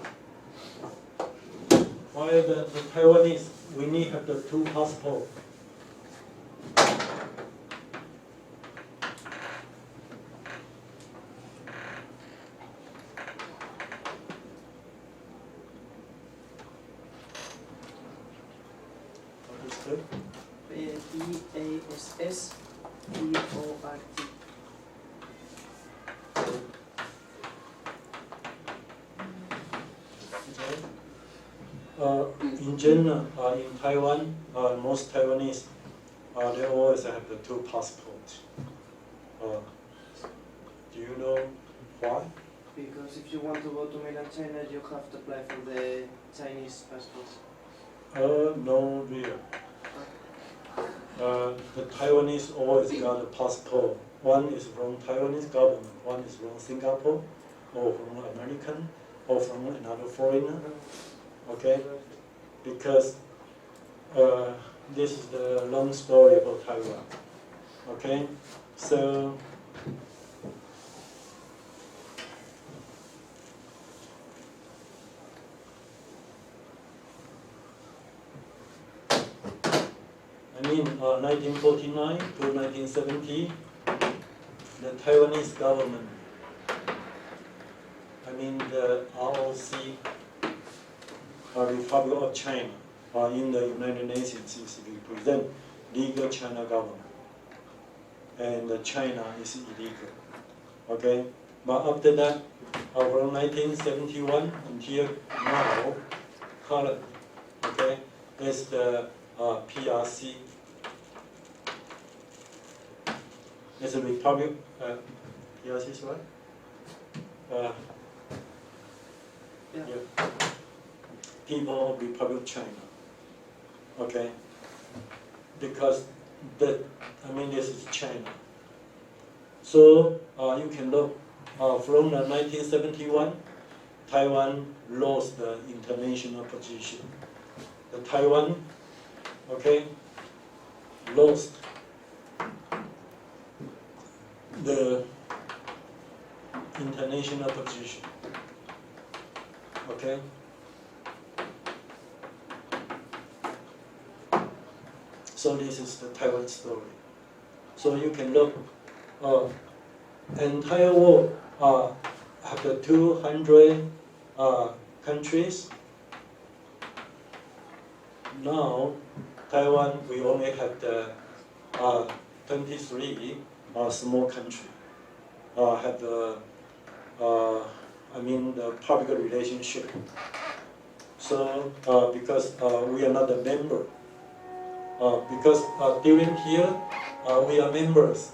Why the Taiwanese, we need have the two passports? What is that? PASSPORT. In general, in Taiwan, most Taiwanese, they always have the two passports. Do you know why? Because if you want to go to mainland China, you have to apply for the Chinese passport. No, really. The Taiwanese always got a passport. One is from Taiwanese government, one is from Singapore, or from American, or from another foreigner. Okay, because this is the long story about Taiwan. Okay, so I mean 1949 to 1970, the Taiwanese government, I mean the ROC, Republic of China, in the United Nations is represent legal China government, and China is illegal. Okay, but after that, from 1971 until now, current, okay, is the PRC. It's a Republic. PRC is right. Yeah. People of Republic of China. Okay, because this is China. So you can look from the 1971, Taiwan lost the international position. The Taiwan, okay, lost the international position. Okay. So this is the Taiwan story. So you can look, entire world have the 200 countries. Now, Taiwan, we only have the 23 small country. Have the the public relationship. So because we are not a member. Because during here, we are members,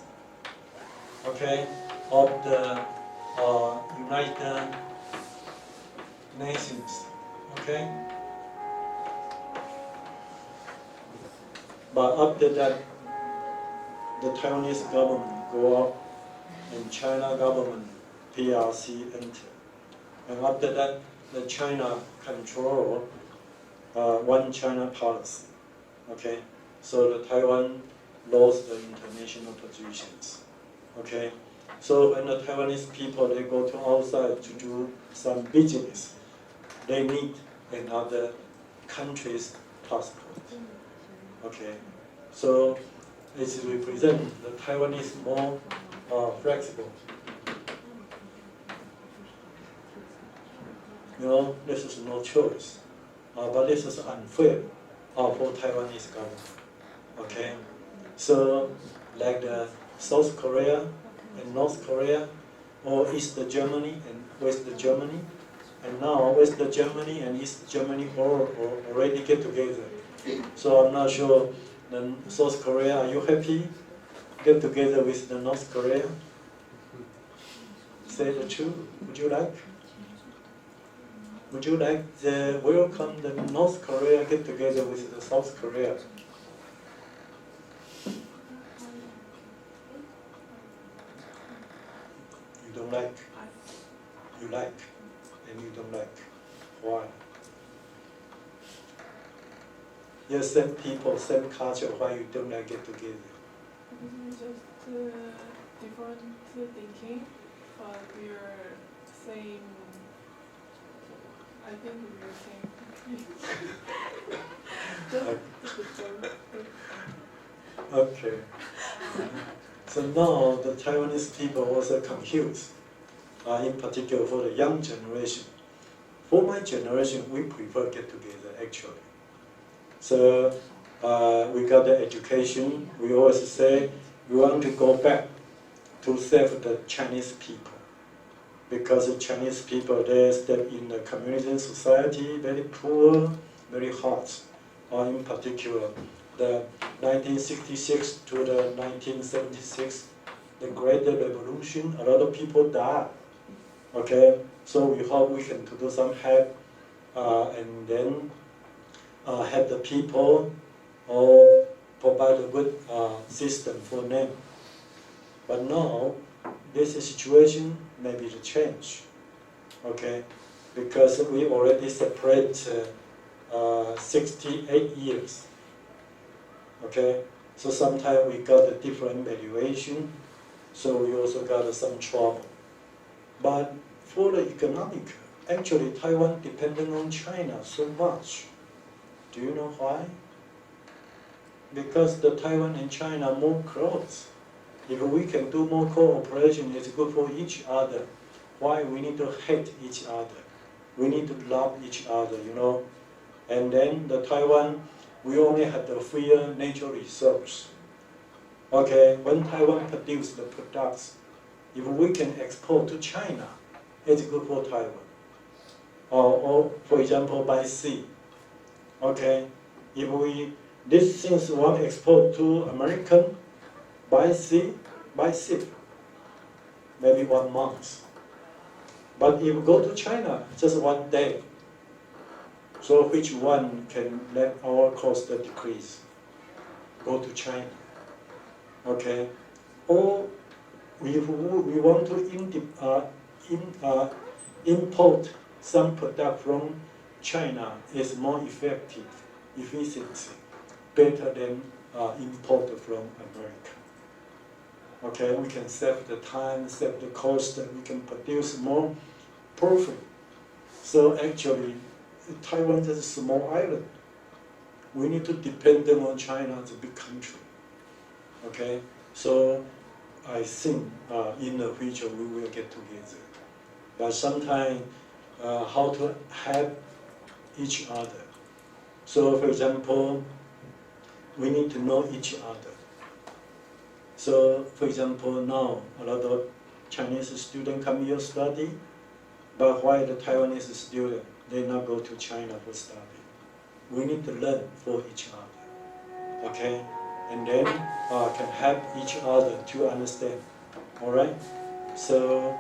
okay, of the United Nations, okay. But after that, the Taiwanese government go up, and China government, PRC enter, and after that, the China control one China policy. Okay, so the Taiwan lost the international positions. Okay, so when the Taiwanese people they go to outside to do some business, they need another country's passport. Okay, so it represents the Taiwanese more flexible. This is no choice, but this is unfair. For Taiwanese government, okay? So, like the South Korea and North Korea, or East Germany and West Germany, and now West Germany and East Germany all already get together. So I'm not sure, the South Korea, are you happy? Get together with the North Korea? Say the truth, would you like? Would you like to welcome the North Korea get together with the South Korea? You don't like? You like, and you don't like. Why? You're same people, same culture, why you don't like get together? Just different thinking, but we're same. I think we're the same. Okay. So now the Taiwanese people also confused, in particular for the young generation. For my generation, we prefer get together actually. So we got the education. We always say we want to go back to serve the Chinese people. Because the Chinese people, they step in the community and society, very poor, very hot. In particular, the 1966 to the 1976, the Great Revolution, a lot of people died. Okay, so we hope we can to do some help and then help the people or provide a good system for them. But now, this situation may be the change. Okay, because we already separate 68 years. Okay, so sometimes we got a different valuation, so we also got some trouble. But for the economic, actually Taiwan dependent on China so much. Do you know why? Because the Taiwan and China are more close. If we can do more cooperation, it's good for each other. Why we need to hate each other? We need to love each other, you know. And then the Taiwan, we only have the free natural resource. Okay, when Taiwan produces the products, if we can export to China, it's good for Taiwan. Or for example, by sea. Okay, if we these things want export to American by sea, by ship, maybe 1 month. But if you go to China, just 1 day. So which one can let our cost decrease? Go to China. Okay? Or if we want to import some product from China, is more effective, efficiency, better than import from America. Okay, we can save the time, save the cost, and we can produce more profit. So actually, Taiwan is a small island. We need to depend on China as a big country. Okay, so I think in the future we will get together. But sometimes how to help each other. So for example, we need to know each other. So for example, now a lot of Chinese students come here study, but while the Taiwanese student, they not go to China for study. We need to learn for each other, okay? And then can help each other to understand, all right? So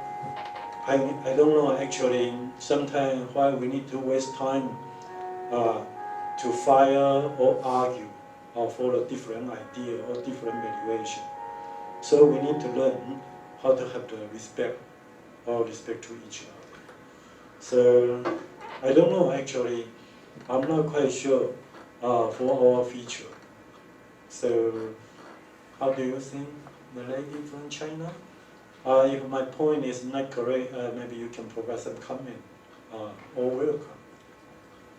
I don't know actually, sometimes why we need to waste time to fire or argue for a different idea or different valuation. So we need to learn how to have the respect to each other. So I don't know actually, I'm not quite sure for our future. So how do you think, the lady from China? If my point is not correct, maybe you can provide some comment or welcome.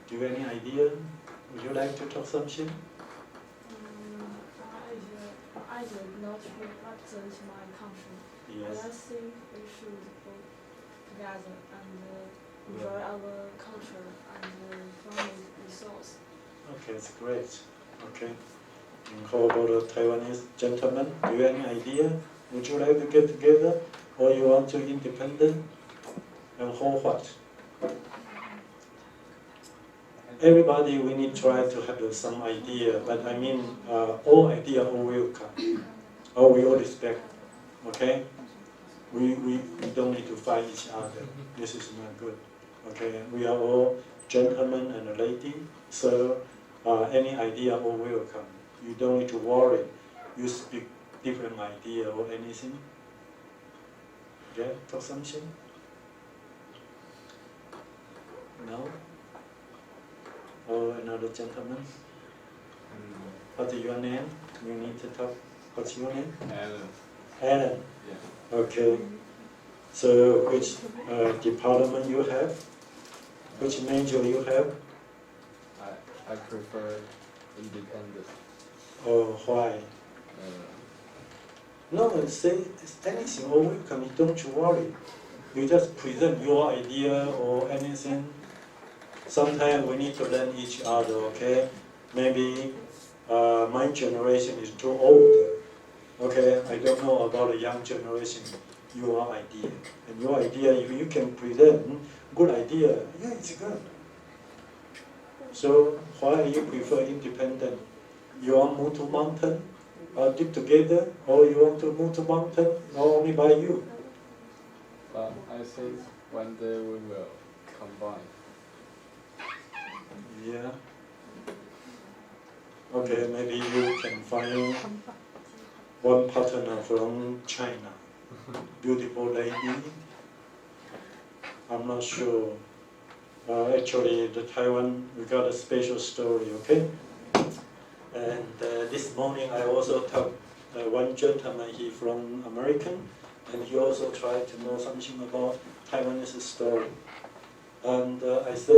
Do you have any idea? Would you like to talk something? I do not represent my country. Yes. But I think we should go together and enjoy our culture and family resource. Okay, it's great. Okay. And how about the Taiwanese gentleman? Do you have any idea? Would you like to get together, or you want to independent? And for what? Everybody, we need to try to have some idea, but I mean, all idea all welcome, or we all respect. Okay? We don't need to fight each other. This is not good. Okay? We are all gentlemen and a lady, so any idea all welcome. You don't need to worry. You speak different idea or anything. Okay? Talk something? No? Or another gentleman? What's your name? You need to talk. What's your name? Alan. Alan. Yeah. Okay. So which department you have? Which major you have? I prefer independent. Or why? No, say anything or welcome. Don't you worry. You just present your idea or anything. Sometimes we need to learn each other, okay? Maybe my generation is too old, okay? I don't know about the young generation, your idea. And your idea, if you can present good idea, yeah, it's good. So why you prefer independent? You want to move to mountain, live together, or you want to move to mountain, not only by you? But I think one day we will combine. Yeah. Okay, maybe you can find one partner from China, beautiful lady. I'm not sure. Actually, the Taiwan, we got a special story, okay? And this morning I also talked one gentleman, he from American, and he also tried to know something about Taiwanese story. And I said,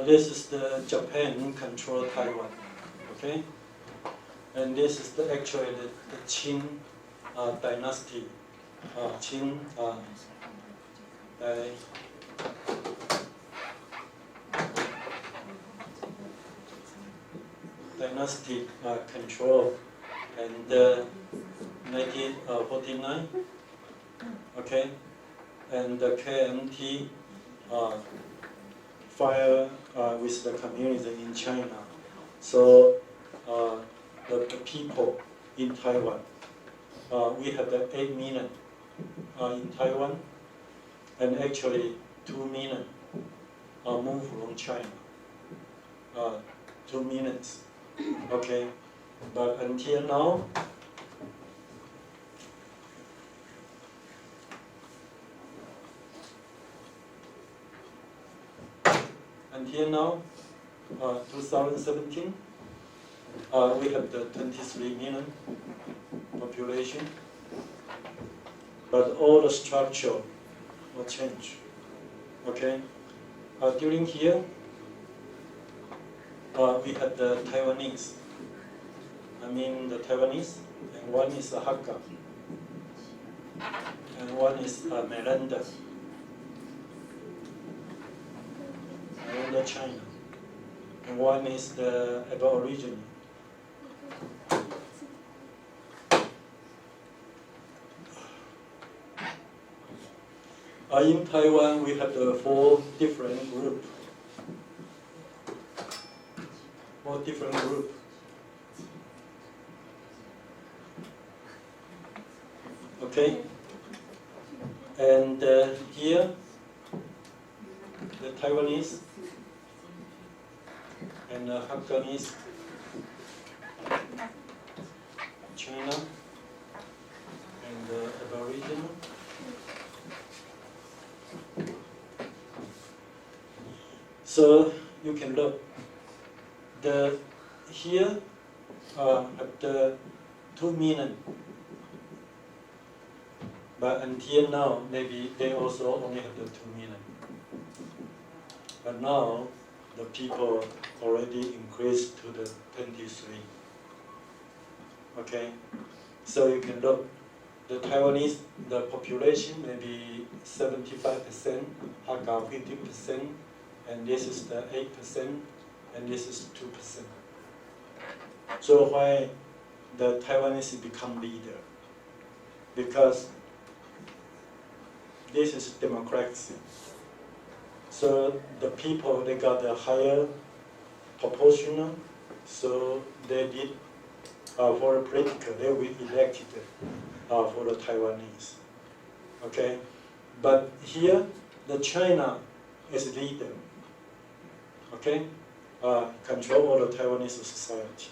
this is the Japan control Taiwan, okay? And this is actually the Qing dynasty. Qing dynasty control, and 1949, okay? And the KMT fire with the community in China. So the people in Taiwan, we have the 8 million in Taiwan, and actually 2 million moved from China. 2 millions, okay? But until now, until now, 2017, we have the 23 million population, but all the structure will change, okay? During here, we have the Taiwanese, and one is a Hakka, and one is a Miranda China, and one is the Aborigine. In Taiwan, we have the 4 different groups. 4 different groups. Okay? And here, the Taiwanese and the Hakkanese, China, and the Aboriginal. So you can look. Here have the 2 million, but until now maybe they also only have the 2 million. But now the people already increased to the 23. Okay, so you can look. The Taiwanese, the population maybe 75%, Hakka 50%, and this is the 8%, and this is 2%. So why the Taiwanese become leader? Because this is democracy. So the people, they got a higher proportional, so they did, for the political, they were elected for the Taiwanese. Okay? But here, the China is leader. Okay? Control all the Taiwanese society.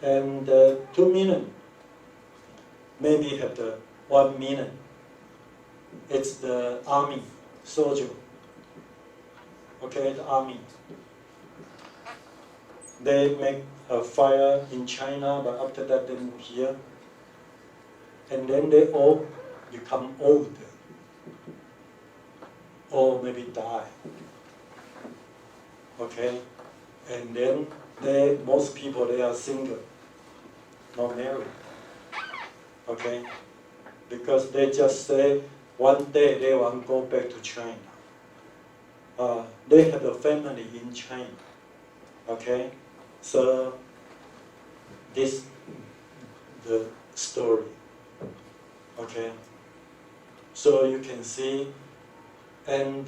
And 2 million, maybe have the 1 million. It's the army, soldier. Okay, the army. They make a fire in China, but after that they move here. And then they all become old, or maybe die. Okay? And then most people, they are single, not married. Okay? Because they just say one day they want to go back to China. they have a family in China. Okay, so this the story. Okay, so you can see, and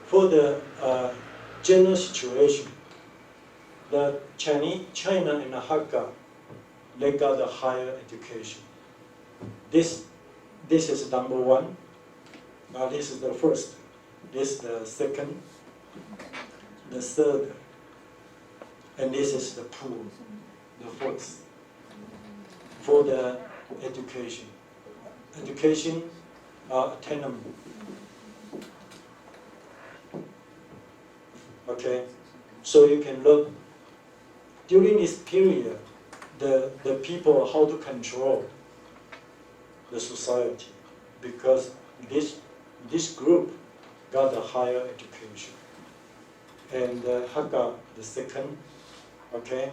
for the general situation, the China and Hakka, they got a higher education. This is number one. This is the first. This is the second. The third. And this is the pool, the fourth. For the education. Education attainment. Okay, so you can look during this period, the people how to control the society, because this group got a higher education, and Hakka the second. Okay,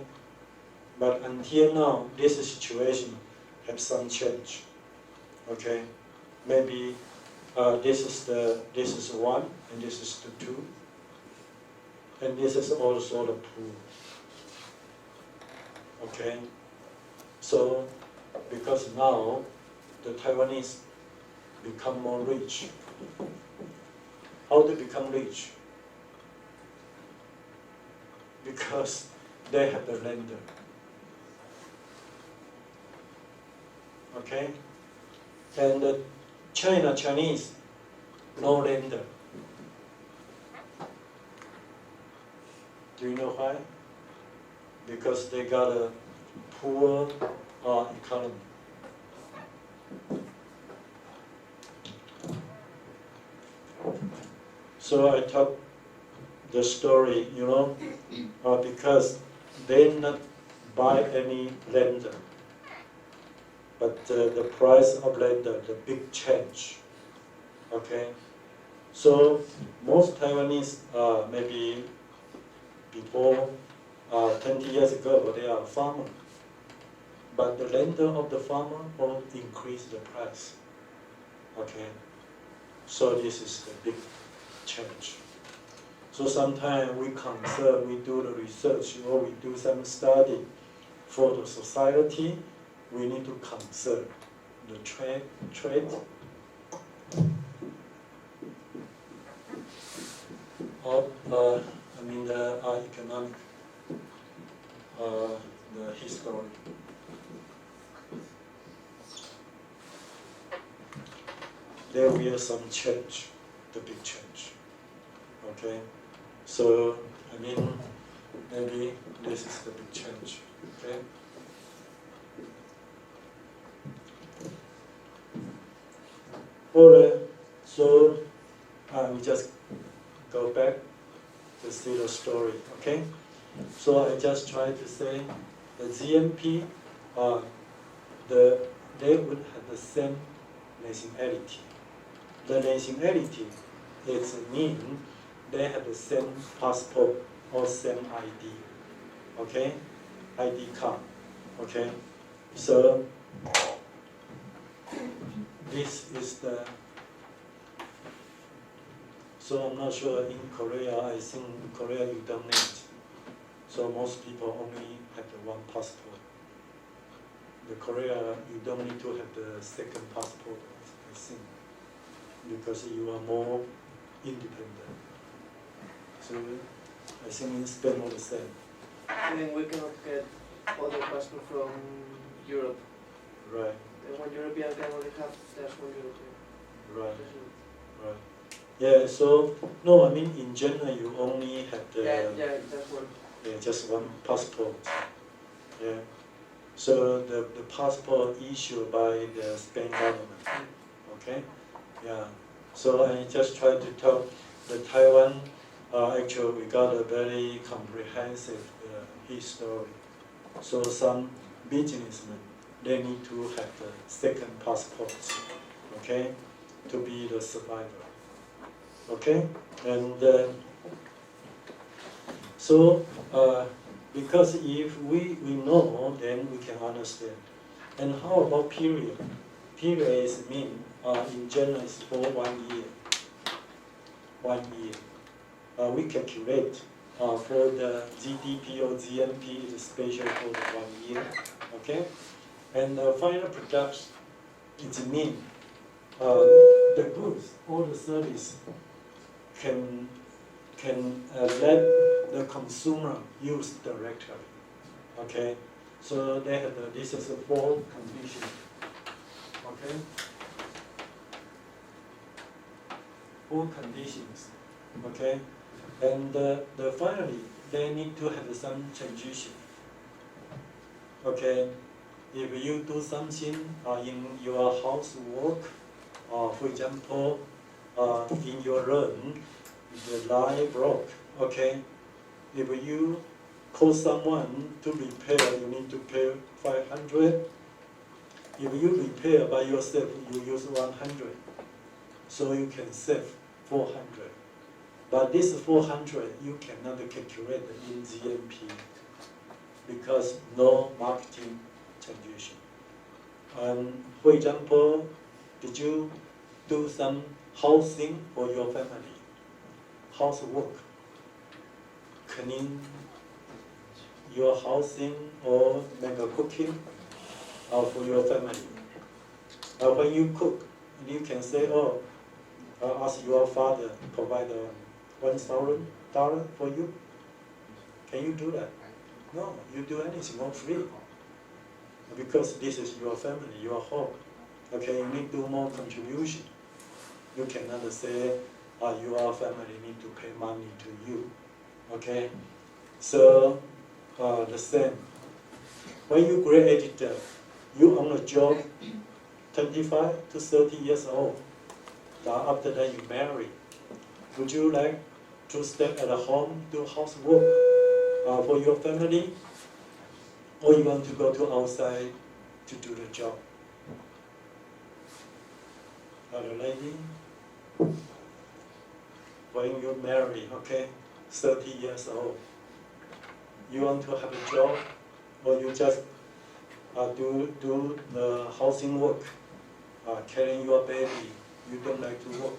but until now this situation have some change. Okay, maybe this is one, and this is the two, and this is also the pool. Okay, so because now the Taiwanese become more rich. How to become rich? Because they have the lender. Okay, and the Chinese, no lender. Do you know why? Because they got a poor economy. So I tell the story, because they not buy any lender, but the price of lender, the big change. Okay, so most Taiwanese maybe before 20 years ago they are farmer, but the lender of the farmer will increase the price. Okay, so this is the big change. So sometimes we concern, we do the research, or we do some study for the society. We need to consider the trade, of the economic, the history. There will be some change, the big change. Okay, so maybe this is the big change. Okay. Alright, so we just go back to see the story. Okay, so I just try to say the GMP, they would have the same nationality. The nationality is mean they have the same passport or same ID. Okay, ID card. Okay, so this is the. So I'm not sure in Korea. I think in Korea you don't need. So most people only have the one passport. The Korea you don't need to have the second passport. I think because you are more independent. So I think in Spain all the same. I mean, we cannot get other passport from Europe. Right. One European can only have just one European. Right. Right. Yeah. So no, in general you only have the. Yeah, just one. Yeah, just one passport. Yeah. So the passport issued by the Spain government. Okay. Yeah. So I just try to tell the Taiwan. Actually, we got a very comprehensive history. So some businessmen, they need to have the second passport, okay, to be the survivor, okay? And so, because if we know, then we can understand. And how about period? Period is in general is for 1 year. 1 year. We calculate for the GDP or GNP is special for the 1 year, okay? And the final product is mean the goods or the service can let the consumer use directly, okay? So they have this is a 4 condition, okay? 4 conditions, okay? And finally, they need to have some transition, okay? If you do something in your housework, for example, in your room, the line broke, okay? If you call someone to repair, you need to pay 500. If you repair by yourself, you use 100. So you can save 400. But this 400, you cannot calculate in GNP because no marketing transaction. For example, did you do some housing for your family? Housework, clean your housing or make a cooking for your family. When you cook, you can say, oh, ask your father provide $1,000 for you. Can you do that? No, you do anything for free. Because this is your family, your home. Okay, you need to do more contribution. You cannot say, your family need to pay money to you. Okay? So, the same. When you graduate, you own a job 25 to 30 years old. After that you marry. Would you like to stay at home, do housework for your family? Or you want to go to outside to do the job? The lady, when you marry, okay, 30 years old, you want to have a job, or you just do the housing work, carrying your baby, you don't like to work?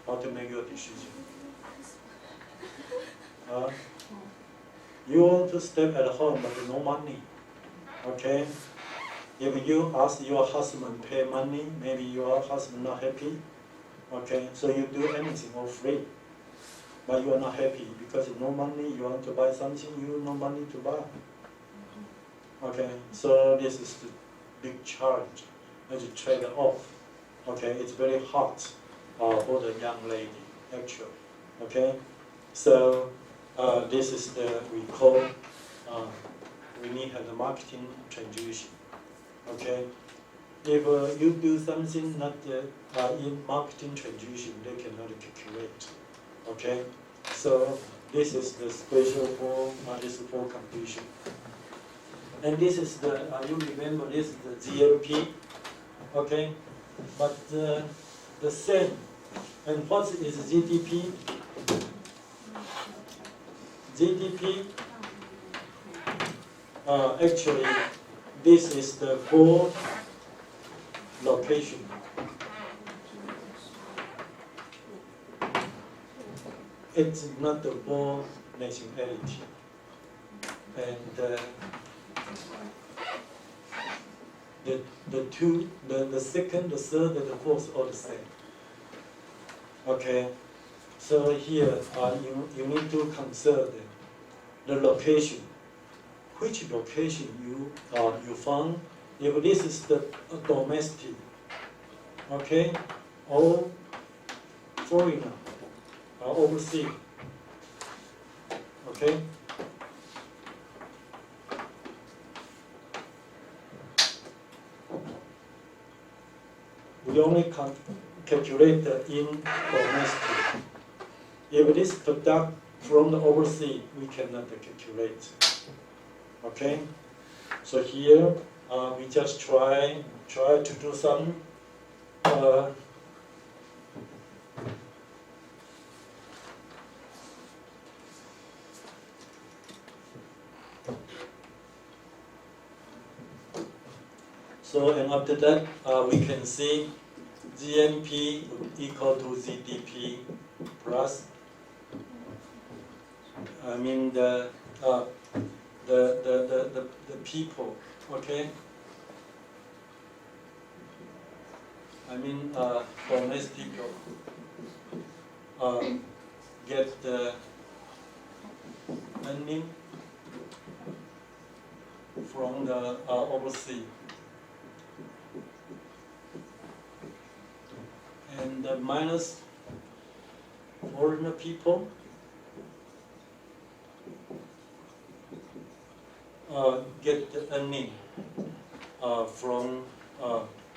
How to make your decision? You want to stay at home but no money, okay? If you ask your husband pay money, maybe your husband not happy, okay? So you do anything for free, but you are not happy because no money, you want to buy something, you no money to buy. Okay, so this is the big challenge, as a trade-off. Okay, it's very hard for the young lady, actually. Okay, so this is we call, we need the marketing transition. Okay, if you do something not in marketing transition, they cannot calculate. Okay, so this is the special for this 4 condition. And this is you remember this is the GLP, okay? But the same, and what is GDP? GDP, actually, this is the 4 location. It's not the 4 nationality. And the second, the third, and the fourth are the same. Okay, so here you need to consider the location. Which location you found? If this is the domestic, okay, or foreigner, or overseas, okay. We only calculate in domestic. If this product from the overseas, we cannot calculate. Okay? So here we just try to do some so, and after that we can see GNP equal to GDP plus, I mean the people, okay? I mean domestic people get the earning from the overseas, and minus foreigner people get the earning from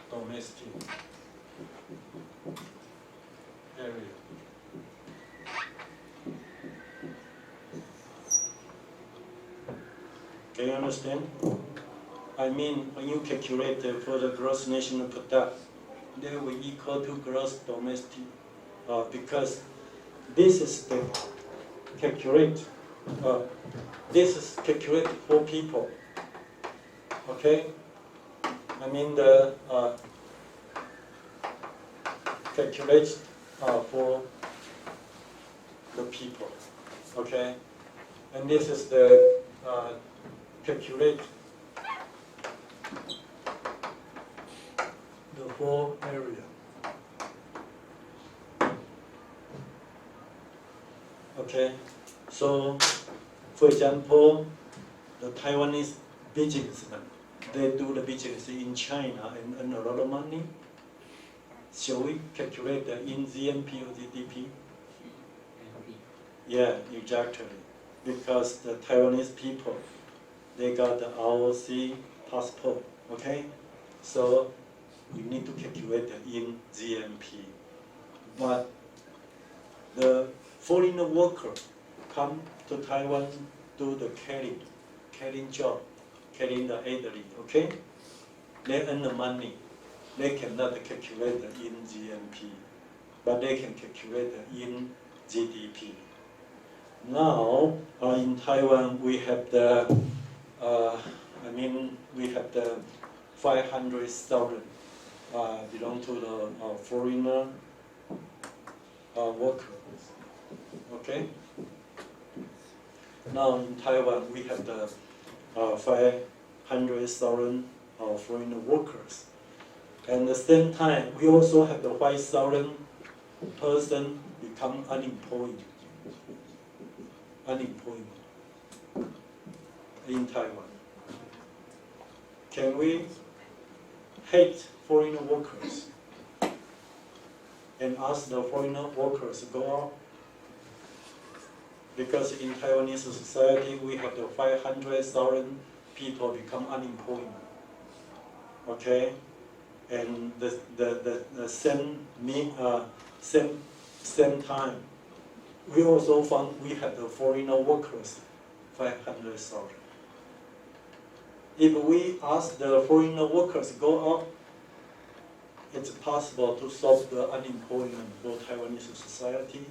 domestic area. Can you understand? I mean, when you calculate for the gross national product, they will equal to gross domestic, because this is the calculate. This is calculate for people. Okay. I mean the calculate for the people. Okay. And this is the calculate the whole area. Okay, so for example, the Taiwanese businessmen, they do the business in China and earn a lot of money. Shall we calculate the in GNP or GDP? Yeah, exactly. Because the Taiwanese people, they got the ROC passport, okay? So we need to calculate the in GNP. But the foreign worker come to Taiwan, do the carrying job, carrying the elderly, okay? They earn the money. They cannot calculate the in GNP, but they can calculate the in GDP. Now, in Taiwan, we have the, we have the 500,000 belong to the foreigner workers. Okay. Now in Taiwan, we have the 500,000 foreign workers. And at the same time, we also have the 5,000 person become unemployed in Taiwan. Can we hate foreign workers and ask the foreign workers to go out? Because in Taiwanese society, we have the 500,000 people become unemployed. Okay, and the same time, we also found we have the foreign workers 500,000. If we ask the foreign workers go out, it's possible to solve the unemployment for Taiwanese society?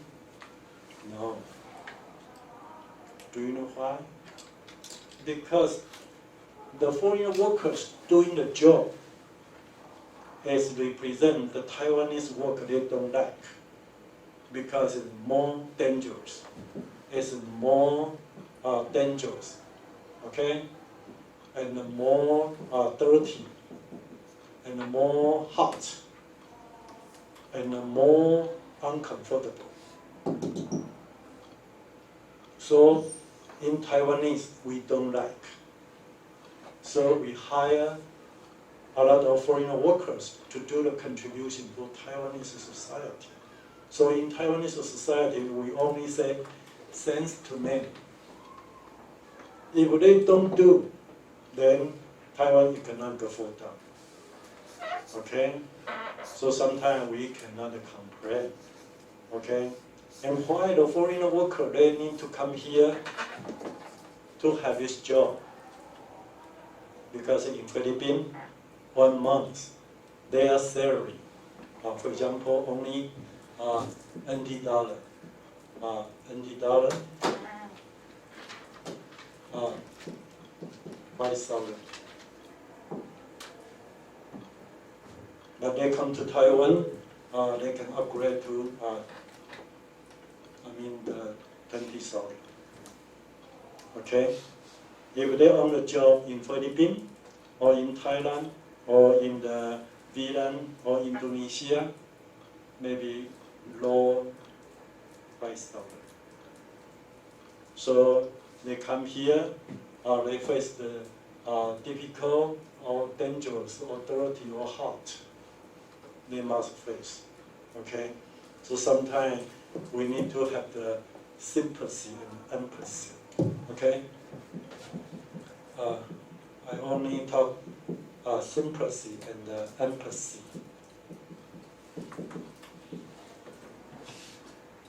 No. Do you know why? Because the foreign workers doing the job as represent the Taiwanese work they don't like, because it's more dangerous. It's more dangerous, okay? And more dirty, and more hot, and more uncomfortable. So in Taiwanese, we don't like. So we hire a lot of foreign workers to do the contribution for Taiwanese society. So in Taiwanese society, we only say thanks to them. If they don't do, then Taiwan economic fall down. Okay? So sometimes we cannot complain. Okay? And why the foreign worker, they need to come here to have this job? Because in Philippines, 1 month, their salary, for example, only NT dollar, 5,000. But they come to Taiwan, they can upgrade to, the 20,000. Okay? If they own a job in Philippines, or in Thailand, or in the Vietnam, or Indonesia, maybe low 5,000. So they come here, they face the difficult or dangerous or dirty or hot. They must face. Okay? So sometimes we need to have the sympathy and empathy. Okay? I only talk sympathy and empathy.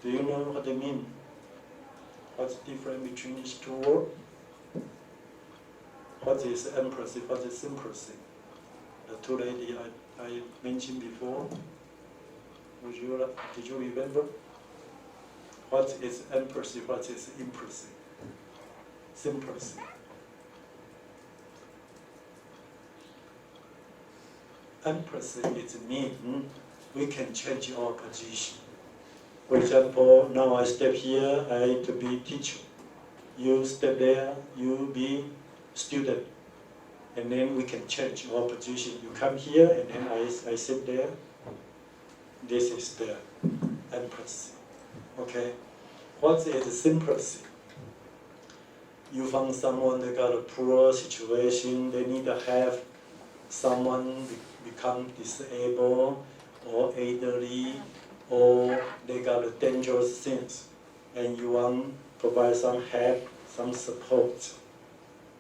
Do you know what they mean? What's the difference between these two words? What is empathy? What is sympathy? The two ladies I mentioned before. Did you remember? What is empathy? What is empathy? Sympathy. Empathy is mean we can change our position. For example, now I step here, I to be teacher. You step there, you be student. And then we can change our position. You come here, and then I sit there. This is the empathy. Okay? What is sympathy? You find someone that got a poor situation, they need to have someone become disabled or elderly, or they got a dangerous things, and you want to provide some help, some support.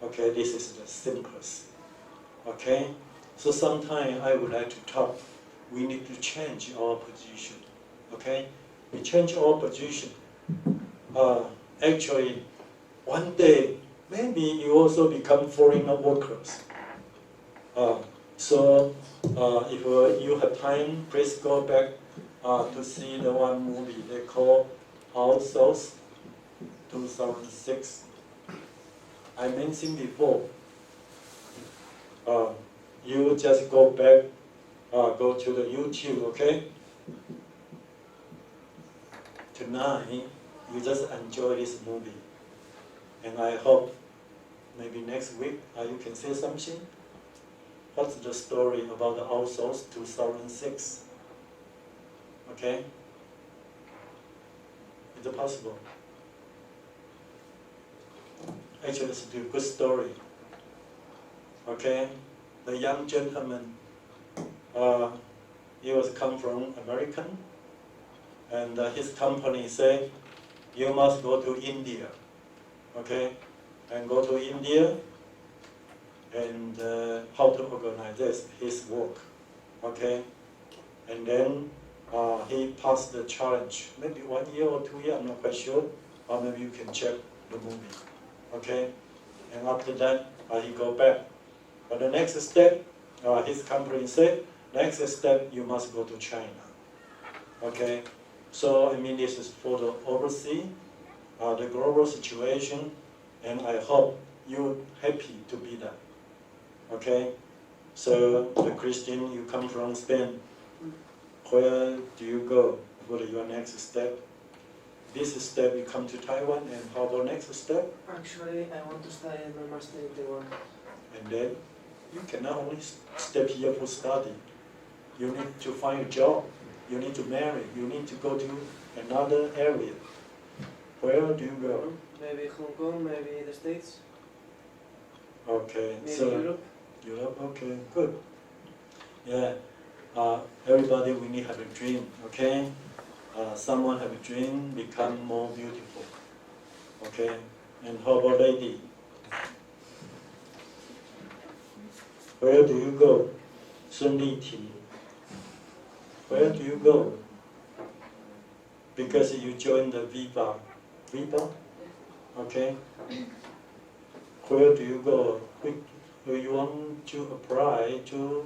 Okay, this is the sympathy. Okay? So sometimes I would like to talk. We need to change our position. Okay? We change our position. Actually, one day, maybe you also become foreigner workers. So if you have time, please go back to see the one movie they call Our Souls, 2006. I mentioned before, you just go back, go to the YouTube, okay? Tonight, you just enjoy this movie. And I hope maybe next week you can say something. What's the story about the Our Souls 2006? Okay? Is it possible? Actually, it's a good story. Okay? The young gentleman, he was come from American, and his company said, you must go to India. Okay? And go to India, and how to organize his work. Okay? And then he passed the challenge, maybe 1 year or 2 years, I'm not quite sure, or maybe you can check the movie. Okay? And after that, he go back. But the next step, his company said, next step, you must go to China. Okay? So, this is for the overseas, the global situation, and I hope you're happy to be there. Okay? So, the Christian, you come from Spain. Where do you go for your next step? This step, you come to Taiwan, and how about next step? Actually, I want to study my master in Taiwan. And then, you cannot only step here for study. You need to find a job. You need to marry. You need to go to another area. Where do you go? Maybe Hong Kong, maybe the States, Okay, maybe so Europe. Europe, okay, good. Yeah, everybody, we need have a dream, okay? Someone have a dream, become more beautiful, okay? And how about lady? Where do you go? Sun Li Ti. Where do you go? Because you joined the Viva. Viva? Okay. Where do you go? Do you want to apply to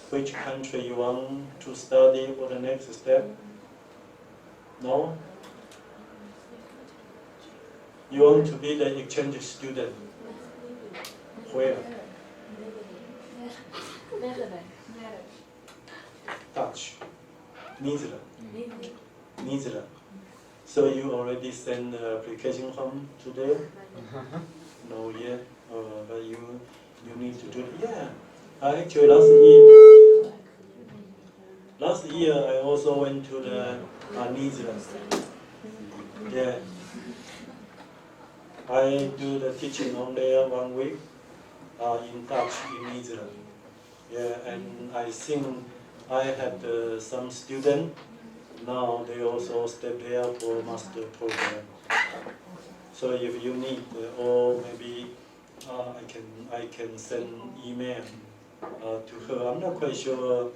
which country you want to study for the next step? No? You want to be the exchange student? Where? Dutch. Netherlands. Maybe. Netherlands. So you already sent the application form today? No yet. But you need to do it. Yeah. Actually last year I also went to the Netherlands. Yeah. I do the teaching on there 1 week in Dutch in Netherlands. Yeah, and I think I had some students. Now they also stay there for master program. So if you need, or maybe I can send email to her. I'm not quite sure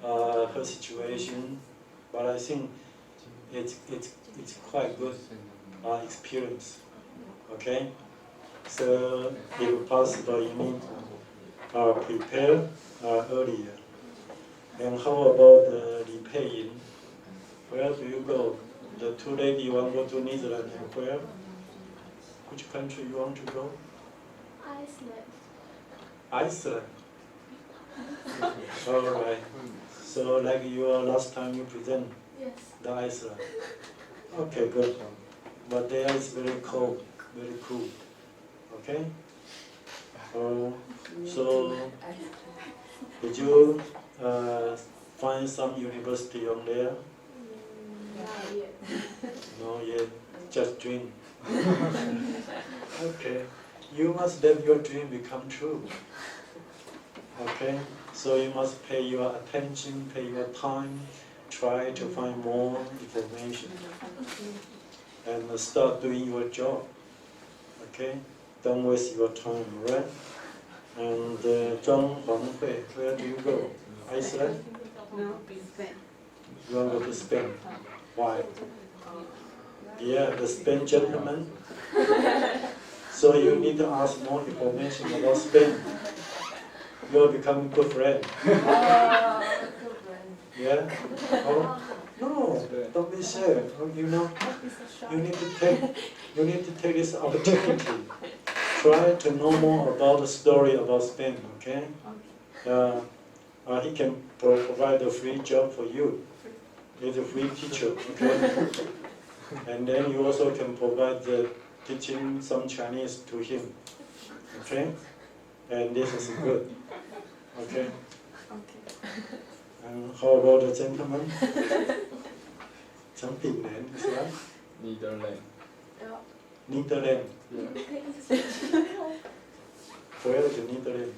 her situation, but I think it's quite good experience. Okay, so if possible, you need to prepare earlier. And how about the repaying? Where do you go? The two ladies want to go to Netherlands and where? Which country you want to go? Iceland. Iceland. All right. So like your last time you present Yes. the Iceland. Okay, good. But there is very cold, very cool. Okay. So did you find some university on there? Not yet. No yet. Just dream. Okay. You must let your dream become true. Okay? So you must pay your attention, pay your time, try to find more information, and start doing your job. Okay? Don't waste your time, right? And Zhang Huanghui, where do you go? Iceland? No, Spain. You want to go to Spain? Why? Yeah, the Spain gentleman. So you need to ask more information about Spain. You'll become good friend. Yeah? Oh, no, don't be shy. Oh, you know, you need to take this opportunity. Try to know more about the story about Spain, okay? He can provide a free job for you. He's a free teacher, okay? And then you also can provide the teaching some Chinese to him, okay? And this is good, okay? And how about the gentleman? Something then, is that? Netherlands. Netherlands. Yeah. Where is the Netherlands?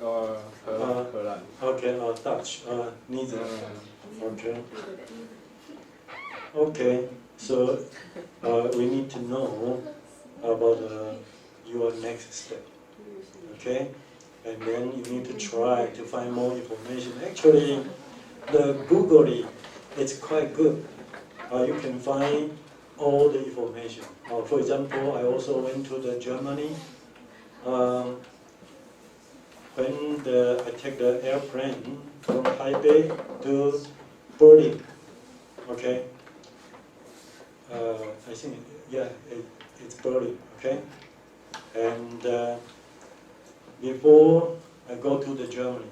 Holland. Okay, Dutch, Netherlands. Okay. Okay, so we need to know about your next step. Okay? And then you need to try to find more information. Actually, the Googling is quite good. You can find all the information. For example, I also went to the Germany. When I take the airplane from Taipei to Berlin, okay? I think, yeah, it's Berlin, okay? And before I go to the Germany,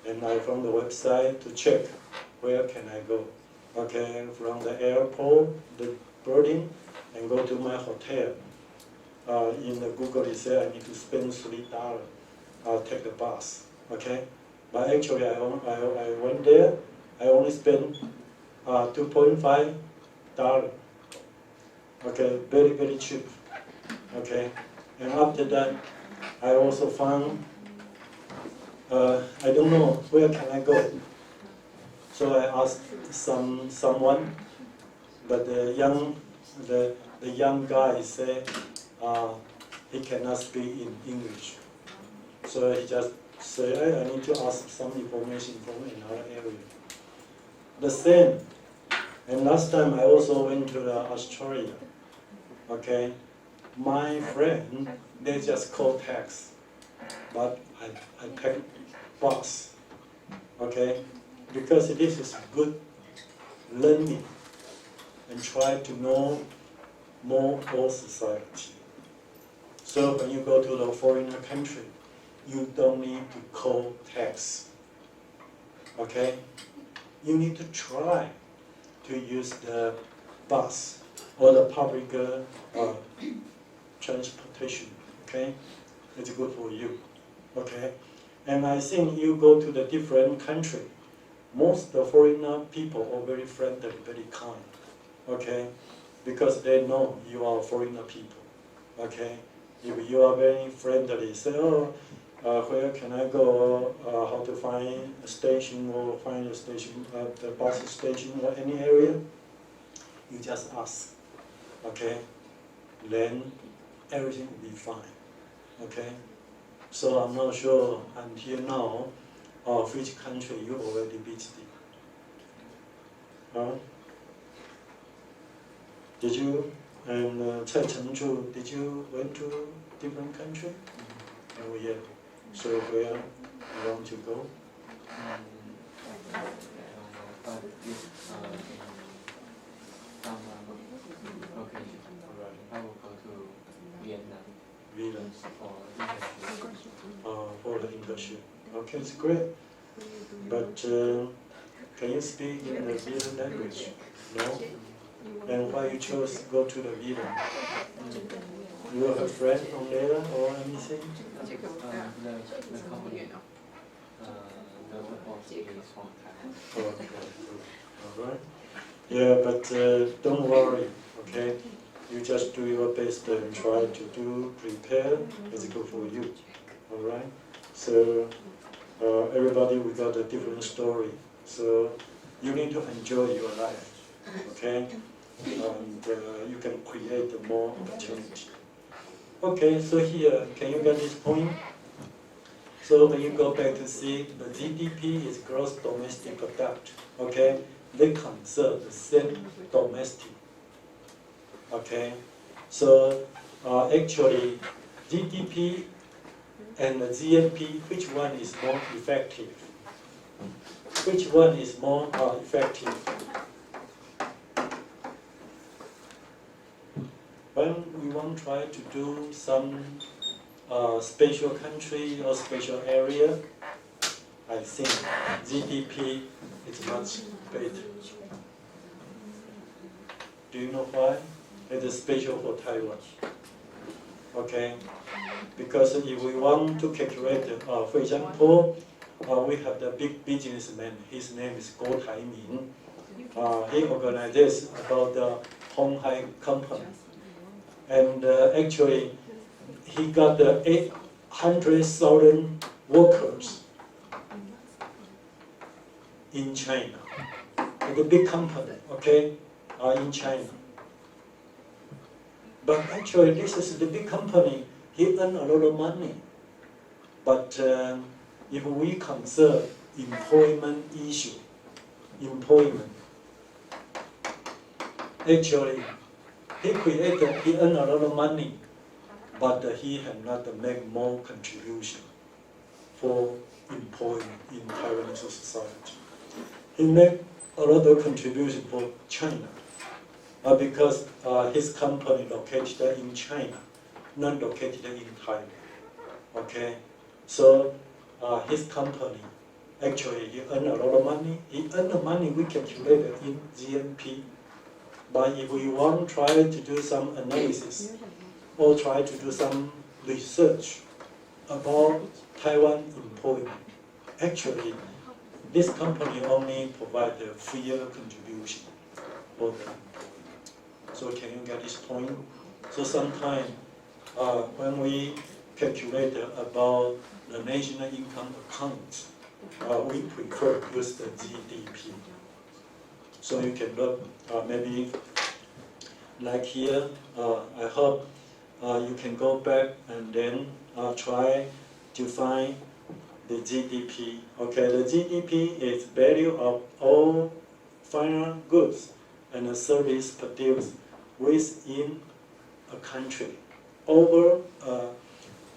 and I from the website to check where can I go. Okay, from the airport, the Berlin, and go to my hotel. In the Google it said I need to spend $3. I'll take the bus, okay? But actually I went there, I only spent $2.5. Okay, very, very cheap. Okay, and after that, I also found, I don't know, where can I go? So I asked someone, but the young guy said he cannot speak in English. So he just said, I need to ask some information from another area. The same. And last time I also went to Australia. Okay, my friend, they just call tax, but I take bus. Okay, because this is good learning and try to know more about society. So when you go to the foreigner country, you don't need to call tax. Okay, you need to try to use the bus or the public transportation. Okay, it's good for you. Okay, and I think you go to the different country. Most the foreigner people are very friendly, very kind. Okay, because they know you are foreigner people. Okay, if you are very friendly, say, oh, where can I go? How to find a station or find a station at the bus station or any area? You just ask. Okay, then everything will be fine. Okay, so I'm not sure until now which country you already visited. Did you? And Cai Chengzhu, did you went to different country? Oh yeah. So where you want to go? But if some location, I will go to Vietnam Vietnam for internship. for the internship. Okay, it's great. But can you speak in the Vietnam language? No. And why you chose to go to the Vietnam? You have a friend from there or anything? The company, the boss is from Thailand. Oh, okay, good. All right. Yeah, but don't worry. Okay, you just do your best and try to prepare. It's good for you. All right. So everybody we got a different story. So you need to enjoy your life. Okay, and you can create more opportunity. Okay, so here, can you get this point? So when you go back to see, the GDP is gross domestic product. Okay, they conserve the same domestic. Okay, so actually, GDP and the GNP, which one is more effective? Which one is more effective? When we want to try to do some special country or special area, I think GDP is much better. Do you know why? It is special for Taiwan. Okay? Because if we want to calculate, for example, we have the big businessman, his name is Guo Taimin. He organizes about the Hong Hai company. And actually, he got 800,000 workers in China. It's a big company, okay, in China. But actually, this is the big company. He earned a lot of money. But if we consider employment issue, employment, actually, he earned a lot of money, but he had not made more contribution for employment in Taiwanese society. He made a lot of contribution for China because his company located in China, not located in Thailand. Okay, so his company actually he earned a lot of money. He earned the money we calculated in GNP. But if we want to try to do some analysis or try to do some research about Taiwan employment, actually, this company only provides a free contribution for them. So can you get this point? So sometimes when we calculate about the national income account, we prefer to use the GDP. So you can look maybe like here. I hope you can go back and then try to find the GDP. Okay, the GDP is value of all final goods and service produced within a country over a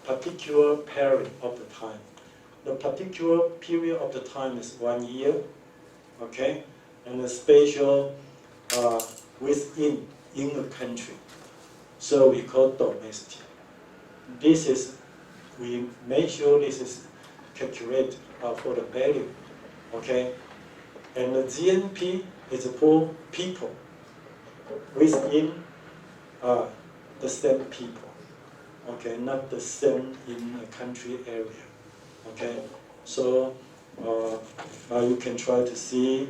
particular period of the time. The particular period of the time is 1 year. Okay. And the spatial within a country. So we call domestic. This is, we make sure this is calculated for the value. Okay? And the GNP is for people within the same people. Okay, not the same in a country area. Okay, so you can try to see,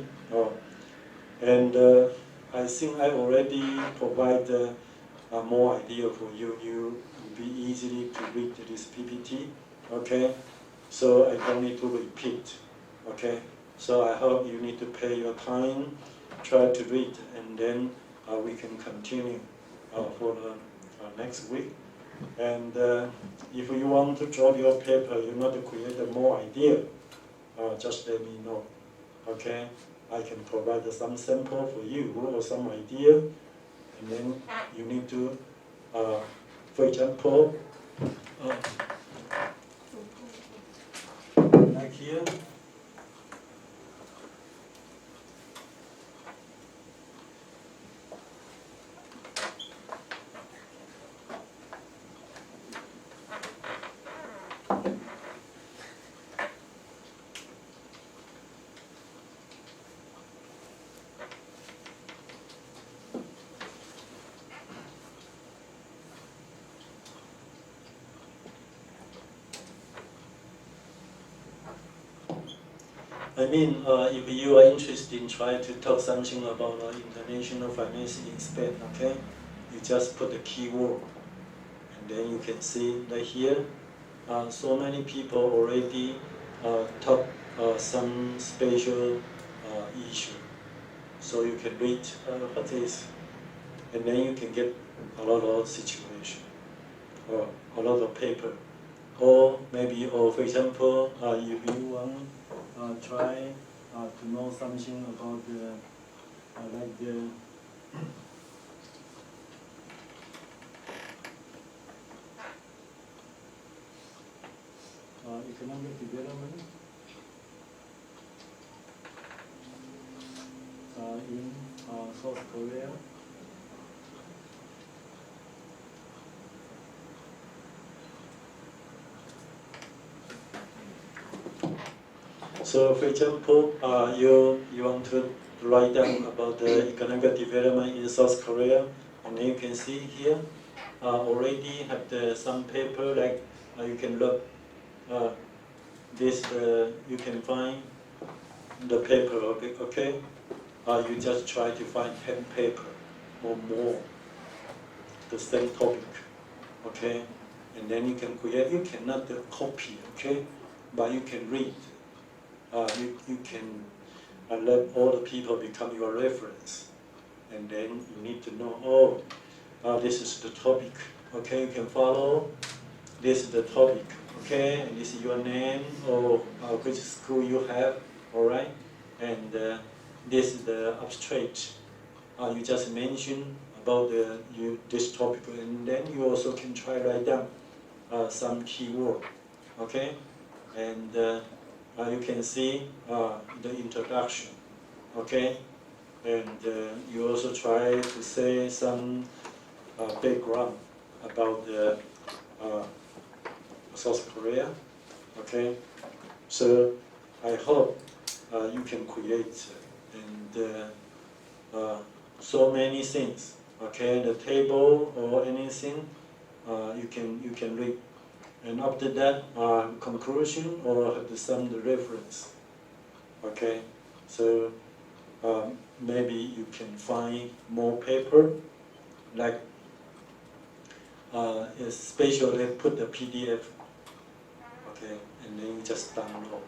and I think I already provide more idea for you. You will be easily to read this PPT. Okay, so I don't need to repeat. Okay, so I hope you need to pay your time, try to read, and then we can continue for the next week. And if you want to drop your paper, you want to create a more idea, just let me know. Okay, I can provide some sample for you or some idea, and then you need to, for example, like here. I mean, if you are interested in trying to talk something about international finance in Spain, okay, you just put the keyword, and then you can see that here, so many people already talk some special issue. So you can read what is, and then you can get a lot of situation, or a lot of paper, or maybe, or for example, if you want try to know something about the like the economic development in South Korea. So, for example, you want to write down about the economic development in South Korea, and you can see here already have some paper like you can look this you can find the paper, okay? You just try to find 10 paper or more, the same topic, okay? And then you can create, you cannot copy, okay? But you can read. You can let all the people become your reference. And then you need to know, this is the topic, okay? You can follow, this is the topic, okay? And this is your name or which school you have, all right? And this is the abstract. You just mention about this topic, and then you also can try to write down some keyword, okay? And you can see the introduction, okay? And you also try to say some background about the South Korea, okay? So I hope you can create and so many things, okay? The table or anything you can read, and after that conclusion or some reference, okay? So maybe you can find more paper, like especially put the PDF, okay, and then you just download.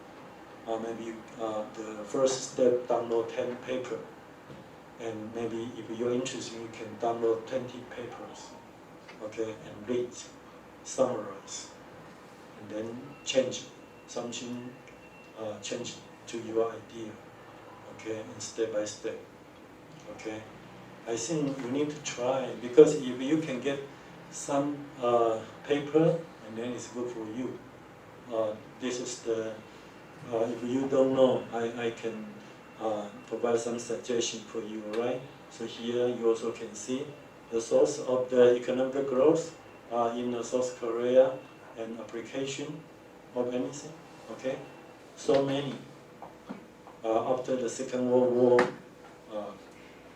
Maybe the first step, download 10 paper, and maybe if you're interested, you can download 20 papers, okay, and read, summarize, and then change something, change to your idea, okay, and step by step, okay. I think you need to try, because if you can get some paper, and then it's good for you. This is the, if you don't know, I can provide some suggestion for you, alright? So here you also can see the source of the economic growth in South Korea and application of anything, okay? So many. after the Second World War,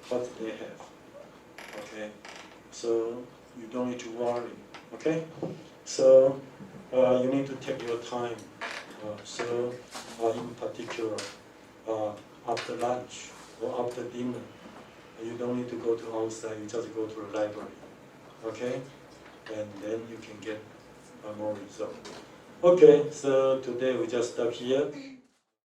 what they have. Okay, so you don't need to worry. Okay, so you need to take your time. So in particular, after lunch or after dinner, you don't need to go to outside. You just go to the library. Okay, and then you can get more result. Okay, so today we just stop here.